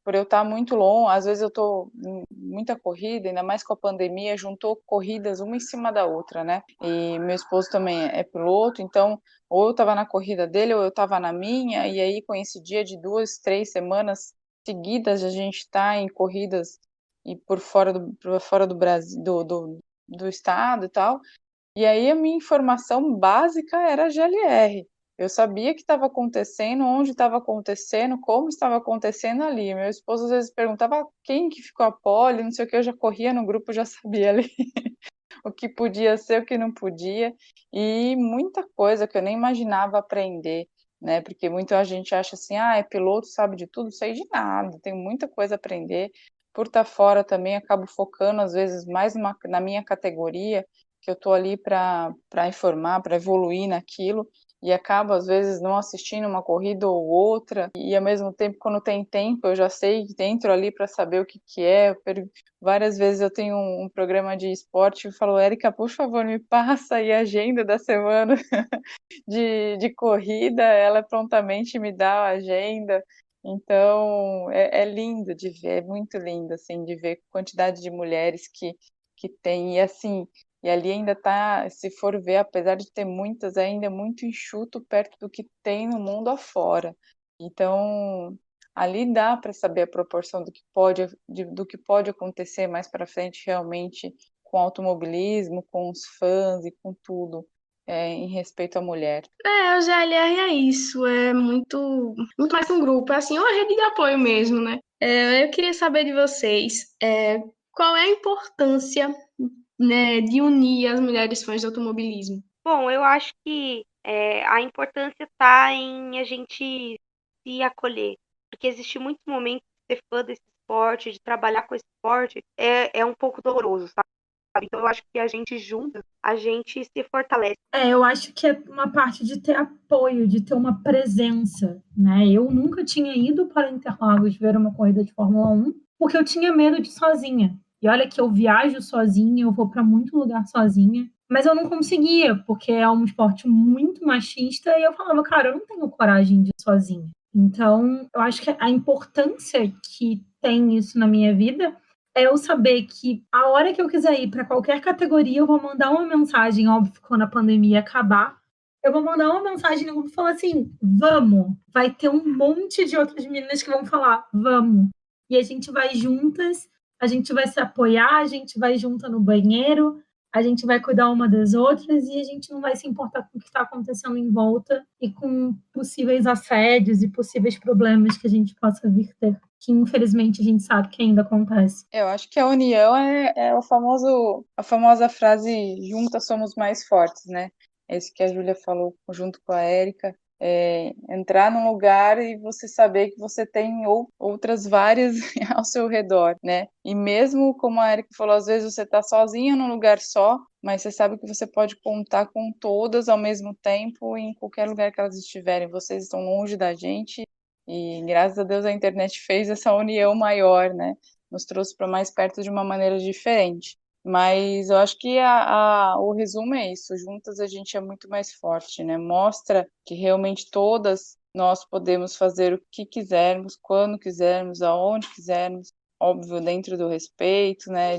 por eu estar muito longe, às vezes eu estou em muita corrida, ainda mais com a pandemia, juntou corridas uma em cima da outra, né? E meu esposo também é piloto, então ou eu estava na corrida dele ou eu estava na minha, e aí coincidia de 2, 3 semanas seguidas a gente está em corridas e por fora do Brasil, do estado e tal. E aí a minha informação básica era GLR. Eu sabia o que estava acontecendo, onde estava acontecendo, como estava acontecendo ali. Meu esposo às vezes perguntava quem que ficou a pole, não sei o que, eu já corria no grupo, já sabia ali o que podia ser, o que não podia, e muita coisa que eu nem imaginava aprender, né? Porque muita gente acha assim, é piloto, sabe de tudo, sei de nada, tenho muita coisa a aprender. Por estar fora também, acabo focando às vezes mais na minha categoria, que eu estou ali para informar, para evoluir naquilo, e acabo às vezes não assistindo uma corrida ou outra, e ao mesmo tempo, quando tem tempo, eu já sei, entro ali para saber o que é. Várias vezes eu tenho um programa de esporte e falo, Érica, por favor, me passa aí a agenda da semana de corrida, ela prontamente me dá a agenda. Então, é lindo de ver, é muito lindo, assim, de ver a quantidade de mulheres que tem. E assim, e ali ainda tá, se for ver, apesar de ter muitas, ainda é muito enxuto perto do que tem no mundo afora. Então, ali dá para saber a proporção do que pode acontecer mais para frente realmente com o automobilismo, com os fãs e com tudo em respeito à mulher. O GLR é isso, é muito mais que um grupo, é assim, uma rede de apoio mesmo, né? Eu queria saber de vocês, qual é a importância, né, de unir as mulheres fãs de automobilismo? Bom, eu acho que a importância está em a gente se acolher, porque existe muitos momentos de ser fã desse esporte, de trabalhar com esse esporte, é um pouco doloroso, sabe? Então eu acho que a gente junta, a gente se fortalece. Eu acho que é uma parte de ter apoio, de ter uma presença, né? Eu nunca tinha ido para Interlagos ver uma corrida de Fórmula 1, porque eu tinha medo de ir sozinha. E olha que eu viajo sozinha, eu vou para muito lugar sozinha, mas eu não conseguia, porque é um esporte muito machista, e eu falava, cara, eu não tenho coragem de ir sozinha. Então, eu acho que a importância que tem isso na minha vida é eu saber que a hora que eu quiser ir para qualquer categoria, eu vou mandar uma mensagem, óbvio, quando a pandemia acabar, eu vou mandar uma mensagem no grupo e falar assim, vamos, vai ter um monte de outras meninas que vão falar, vamos. E a gente vai juntas, a gente vai se apoiar, a gente vai junta no banheiro, a gente vai cuidar uma das outras e a gente não vai se importar com o que está acontecendo em volta e com possíveis assédios e possíveis problemas que a gente possa vir ter, que infelizmente a gente sabe que ainda acontece. Eu acho que a união é a famosa frase juntas somos mais fortes, né? Esse que a Júlia falou junto com a Érica. Entrar num lugar e você saber que você tem outras várias ao seu redor, né? E mesmo, como a Érica falou, às vezes você está sozinha num lugar só, mas você sabe que você pode contar com todas ao mesmo tempo em qualquer lugar que elas estiverem. Vocês estão longe da gente e, graças a Deus, a internet fez essa união maior, né? Nos trouxe para mais perto de uma maneira diferente. Mas eu acho que o resumo é isso, juntas a gente é muito mais forte, né? Mostra que realmente todas nós podemos fazer o que quisermos, quando quisermos, aonde quisermos, óbvio, dentro do respeito, né?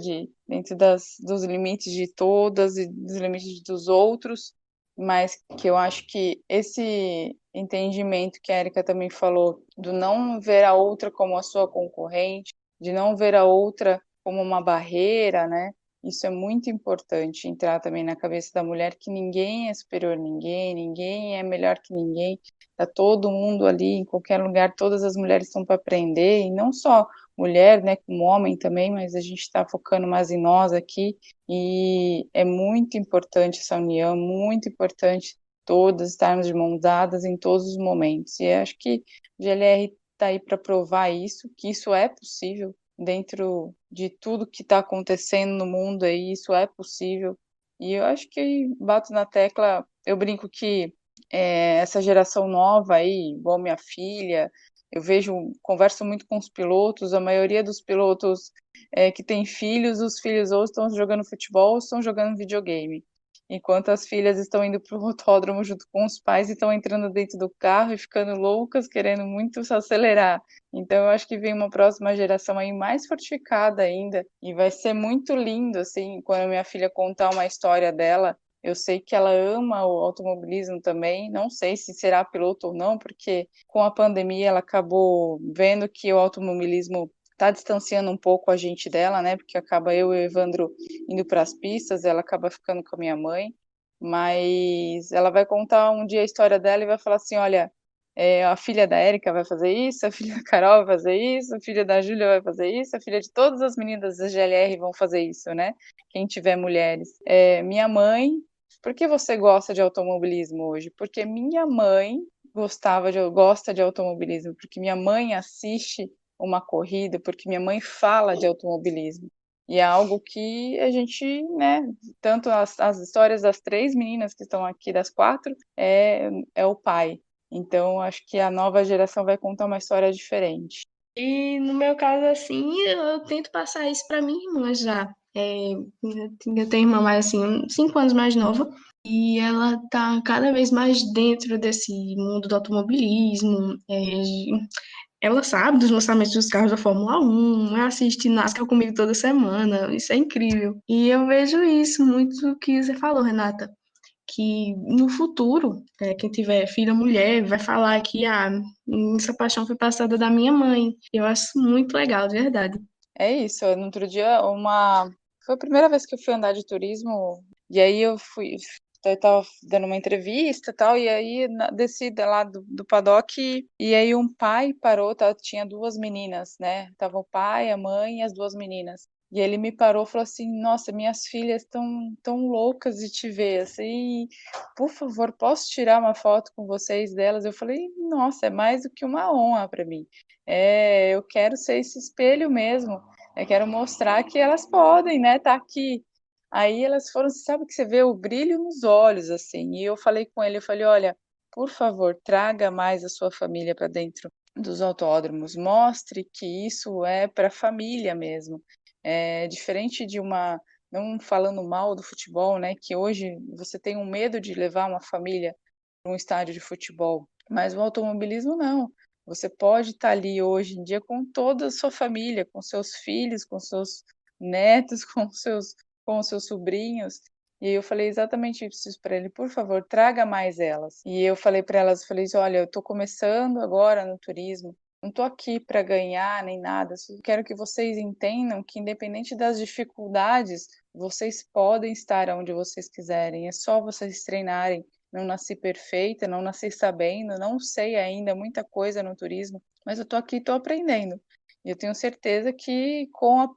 Dentro dos limites de todas e dos limites dos outros, mas que eu acho que esse entendimento que a Erika também falou, do não ver a outra como a sua concorrente, de não ver a outra como uma barreira, né? Isso é muito importante, entrar também na cabeça da mulher que ninguém é superior a ninguém, ninguém é melhor que ninguém, tá todo mundo ali, em qualquer lugar, todas as mulheres estão para aprender, e não só mulher, né, como homem também, mas a gente está focando mais em nós aqui, e é muito importante essa união, muito importante todas estarmos de mãos dadas em todos os momentos. E eu acho que o GLR está aí para provar isso, que isso é possível dentro de tudo que está acontecendo no mundo aí, isso é possível. E eu acho que bato na tecla, eu brinco que essa geração nova aí, igual minha filha, eu vejo, converso muito com os pilotos, a maioria dos pilotos que tem filhos, os filhos ou estão jogando futebol ou estão jogando videogame. Enquanto as filhas estão indo para o autódromo junto com os pais e estão entrando dentro do carro e ficando loucas, querendo muito se acelerar. Então, eu acho que vem uma próxima geração aí mais fortificada ainda, e vai ser muito lindo, assim, quando minha filha contar uma história dela. Eu sei que ela ama o automobilismo também, não sei se será piloto ou não, porque com a pandemia ela acabou vendo que o automobilismo está distanciando um pouco a gente dela, né? Porque acaba eu e o Evandro indo para as pistas, ela acaba ficando com a minha mãe, mas ela vai contar um dia a história dela e vai falar assim, olha, a filha da Érica vai fazer isso, a filha da Carol vai fazer isso, a filha da Júlia vai fazer isso, a filha de todas as meninas da GLR vão fazer isso, né? Quem tiver mulheres. Minha mãe, por que você gosta de automobilismo hoje? Porque minha mãe gosta de automobilismo, porque minha mãe assiste uma corrida, porque minha mãe fala de automobilismo. E é algo que a gente, né, tanto as histórias das 3 meninas que estão aqui, das 4, é o pai. Então, acho que a nova geração vai contar uma história diferente. E no meu caso, assim, eu tento passar isso para minha irmã já. Eu tenho irmã mais assim, 5 anos mais nova, e ela tá cada vez mais dentro desse mundo do automobilismo. Ela sabe dos lançamentos dos carros da Fórmula 1, ela assiste NASCAR comigo toda semana, isso é incrível. E eu vejo isso muito do que você falou, Renata, que no futuro, quem tiver filha mulher vai falar que essa paixão foi passada da minha mãe. Eu acho muito legal, de verdade. É isso, no outro dia, foi a primeira vez que eu fui andar de turismo, e aí eu tava dando uma entrevista e tal, e aí desci lá do paddock, e aí um pai parou, tinha 2 meninas, né? Tava o pai, a mãe e as 2 meninas. E ele me parou e falou assim, nossa, minhas filhas estão tão loucas de te ver, assim, por favor, posso tirar uma foto com vocês delas? Eu falei, nossa, é mais do que uma honra para mim. Eu quero ser esse espelho mesmo. Eu quero mostrar que elas podem, né, tá aqui. Aí elas foram, sabe que você vê o brilho nos olhos, assim. E eu falei com ele, eu falei, olha, por favor, traga mais a sua família para dentro dos autódromos. Mostre que isso é para a família mesmo. É diferente de não falando mal do futebol, né, que hoje você tem um medo de levar uma família para um estádio de futebol, mas o automobilismo não. Você pode estar ali hoje em dia com toda a sua família, com seus filhos, com seus netos, com seus sobrinhos. E eu falei exatamente isso para ele, por favor, traga mais elas. E eu falei para elas, falei, olha, eu estou começando agora no turismo, não estou aqui para ganhar nem nada, só quero que vocês entendam que independente das dificuldades, vocês podem estar onde vocês quiserem, é só vocês treinarem. Não nasci perfeita, não nasci sabendo, não sei ainda muita coisa no turismo, mas eu tô aqui, tô aprendendo. E eu tenho certeza que com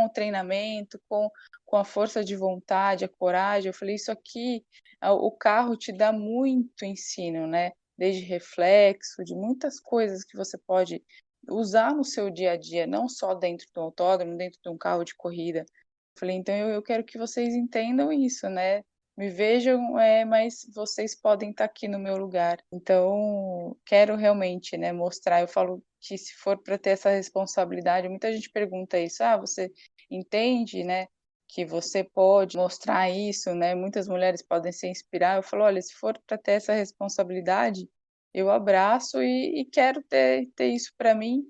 o treinamento, com a força de vontade, a coragem, eu falei, isso aqui, o carro te dá muito ensino, né? Desde reflexo, de muitas coisas que você pode usar no seu dia a dia, não só dentro do autódromo, dentro de um carro de corrida. Eu falei, então eu quero que vocês entendam isso, né? Me vejam, mas vocês podem estar aqui no meu lugar. Então, quero realmente, né, mostrar. Eu falo que se for para ter essa responsabilidade, muita gente pergunta isso, você entende, né, que você pode mostrar isso, né? Muitas mulheres podem se inspirar. Eu falo, olha, se for para ter essa responsabilidade, eu abraço e quero ter isso para mim.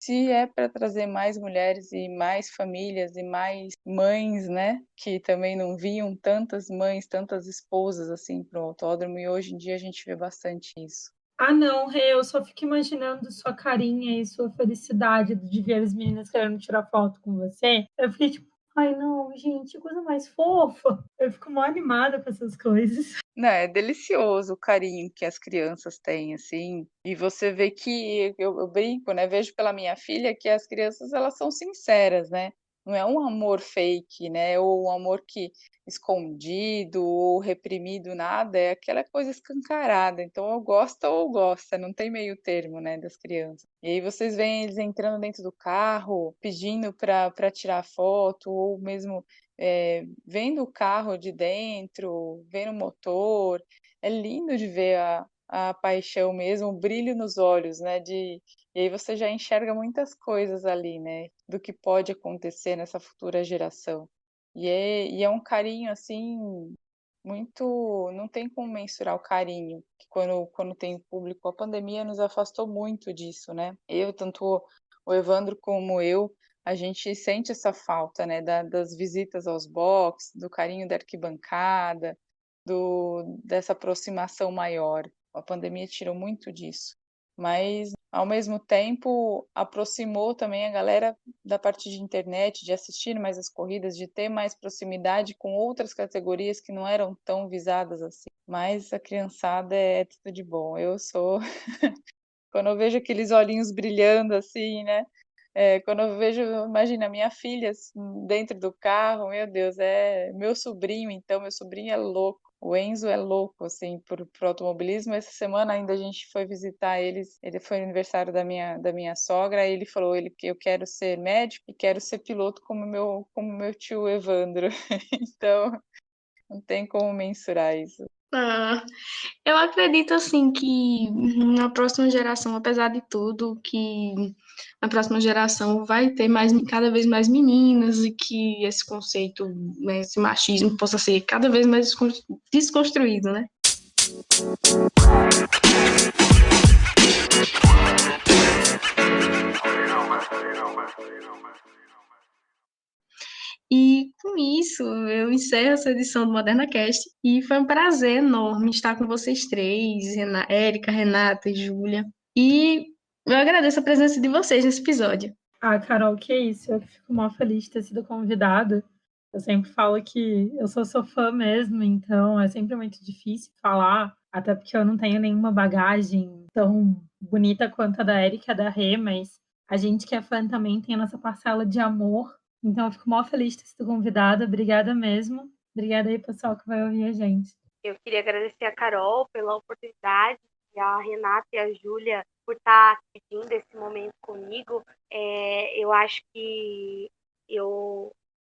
Se é para trazer mais mulheres e mais famílias e mais mães, né, que também não viam tantas mães, tantas esposas assim para o autódromo, e hoje em dia a gente vê bastante isso. Ah, não, Rê, eu só fico imaginando sua carinha e sua felicidade de ver as meninas querendo tirar foto com você. Eu fiquei tipo, ai, não, gente, que coisa mais fofa. Eu fico mó animada com essas coisas. Não, é delicioso o carinho que as crianças têm, assim, e você vê que eu brinco, né? Vejo pela minha filha que as crianças elas são sinceras, né? não é um amor fake, né? Ou um amor que escondido ou reprimido, nada, é aquela coisa escancarada. Então, ou gosta, não tem meio termo, né, das crianças. E aí vocês veem eles entrando dentro do carro, pedindo para tirar foto, ou mesmo vendo o carro de dentro, vendo o motor. É lindo de ver a paixão mesmo, o brilho nos olhos, né? E aí você já enxerga muitas coisas ali, né? Do que pode acontecer nessa futura geração. E é um carinho, assim, muito. Não tem como mensurar o carinho que quando tem público. A pandemia nos afastou muito disso, né? Tanto o Evandro como eu, a gente sente essa falta, né? Das visitas aos box, do carinho da arquibancada, dessa aproximação maior. A pandemia tirou muito disso. Mas, ao mesmo tempo, aproximou também a galera da parte de internet, de assistir mais as corridas, de ter mais proximidade com outras categorias que não eram tão visadas assim. Mas a criançada é tudo de bom. Quando eu vejo aqueles olhinhos brilhando assim, né? Quando eu vejo, imagina, minha filha assim, dentro do carro, meu Deus, é meu sobrinho, então, meu sobrinho é louco. O Enzo é louco, assim, por automobilismo. Essa semana ainda a gente foi visitar eles. Ele foi aniversário da minha sogra. Aí ele falou que eu quero ser médico e quero ser piloto como meu tio Evandro. Então, não tem como mensurar isso. Ah, eu acredito assim que na próxima geração, apesar de tudo, que na próxima geração vai ter cada vez mais meninas e que esse conceito, né, esse machismo possa ser cada vez mais desconstruído, né? E com isso, eu encerro essa edição do Moderna Cast e foi um prazer enorme estar com vocês três, Érica, Renata e Júlia. E eu agradeço a presença de vocês nesse episódio. Ah, Carol, que isso, eu fico mal feliz de ter sido convidada. Eu sempre falo que eu sou fã mesmo, então é sempre muito difícil falar, até porque eu não tenho nenhuma bagagem tão bonita quanto a da Érica e a da Rê, mas a gente que é fã também tem a nossa parcela de amor. Então eu fico mal feliz de ter sido convidada. Obrigada mesmo. Obrigada aí, pessoal, que vai ouvir a gente. Eu queria agradecer a Carol pela oportunidade e a Renata e a Júlia por estar dividindo esse momento comigo. Eu acho que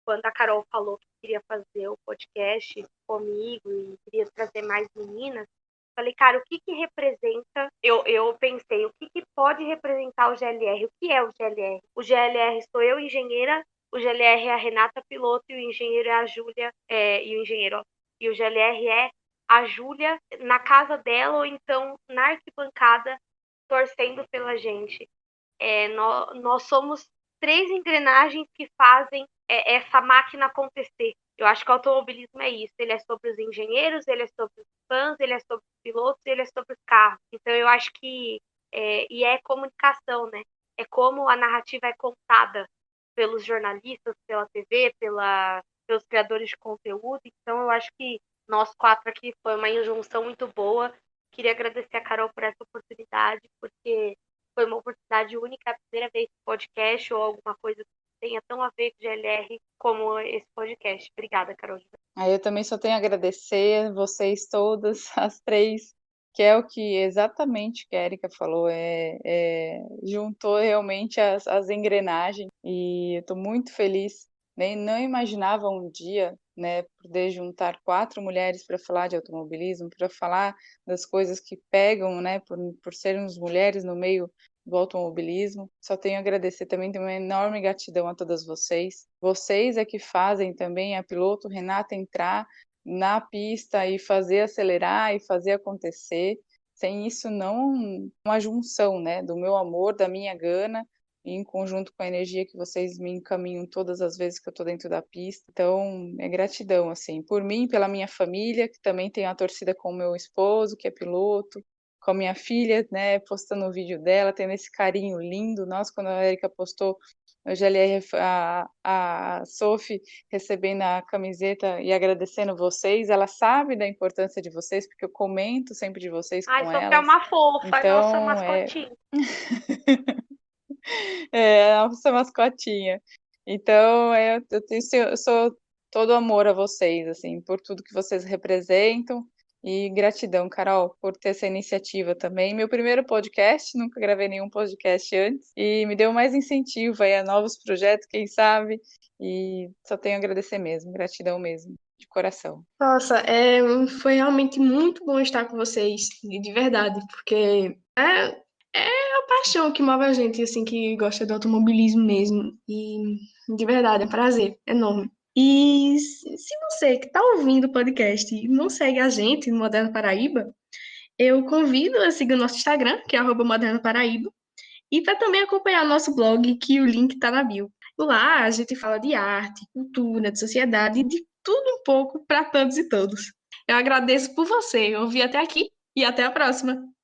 quando a Carol falou que queria fazer o podcast comigo e queria trazer mais meninas, falei, cara, o que representa? Eu pensei, o que pode representar o GLR? O que é o GLR? O GLR sou eu, engenheira, o GLR é a Renata, piloto, e o engenheiro é a Júlia, e o engenheiro, ó, e o GLR é a Júlia na casa dela ou então na arquibancada torcendo pela gente. Nós somos 3 engrenagens que fazem essa máquina acontecer. Eu acho que o automobilismo é isso. Ele é sobre os engenheiros, ele é sobre os fãs, ele é sobre os pilotos, ele é sobre os carros. Então eu acho que e é comunicação, né? É como a narrativa é contada pelos jornalistas, pela TV, pelos criadores de conteúdo. Então eu acho que nós 4 aqui foi uma injunção muito boa. Queria agradecer a Carol por essa oportunidade, porque foi uma oportunidade única, a primeira vez que podcast ou alguma coisa que tenha tão a ver com GLR como esse podcast. Obrigada, Carol. Aí eu também só tenho a agradecer vocês todas, as três, que é o que exatamente que a Erika falou, juntou realmente as engrenagens, e eu estou muito feliz. Nem não imaginava um dia, né, poder juntar 4 mulheres para falar de automobilismo, para falar das coisas que pegam, né, por sermos mulheres no meio do automobilismo. Só tenho a agradecer também, tenho uma enorme gratidão a todas vocês. Vocês é que fazem também a piloto Renata entrar na pista e fazer acelerar e fazer acontecer. Sem isso, não uma junção, né, do meu amor, da minha gana, em conjunto com a energia que vocês me encaminham todas as vezes que eu estou dentro da pista. Então, é gratidão, assim, por mim, pela minha família, que também tem a torcida com o meu esposo, que é piloto, com a minha filha, né, postando o vídeo dela, tendo esse carinho lindo. Nossa, quando a Erika postou o GLR, a Sophie recebendo a camiseta e agradecendo vocês, ela sabe da importância de vocês, porque eu comento sempre de vocês Ai, com Sofia é elas. uma fofa, Então, nossa mascotinha. a nossa mascotinha. Então, eu sou todo amor a vocês, assim, por tudo que vocês representam. E gratidão, Carol, por ter essa iniciativa também. Meu primeiro podcast, nunca gravei nenhum podcast antes, e me deu mais incentivo aí a novos projetos, quem sabe. E só tenho a agradecer mesmo, gratidão mesmo, de coração. Nossa, foi realmente muito bom estar com vocês, de verdade, porque é a paixão que move a gente, assim, que gosta do automobilismo mesmo. E, de verdade, é um prazer enorme. E se você que está ouvindo o podcast não segue a gente no Moderno Paraíba, eu convido a seguir o nosso Instagram, que é @moderno_paraíba, e para também acompanhar nosso blog, que o link está na bio. Lá a gente fala de arte, cultura, de sociedade, de tudo um pouco para todos e todos. Eu agradeço por você ouvir até aqui e até a próxima!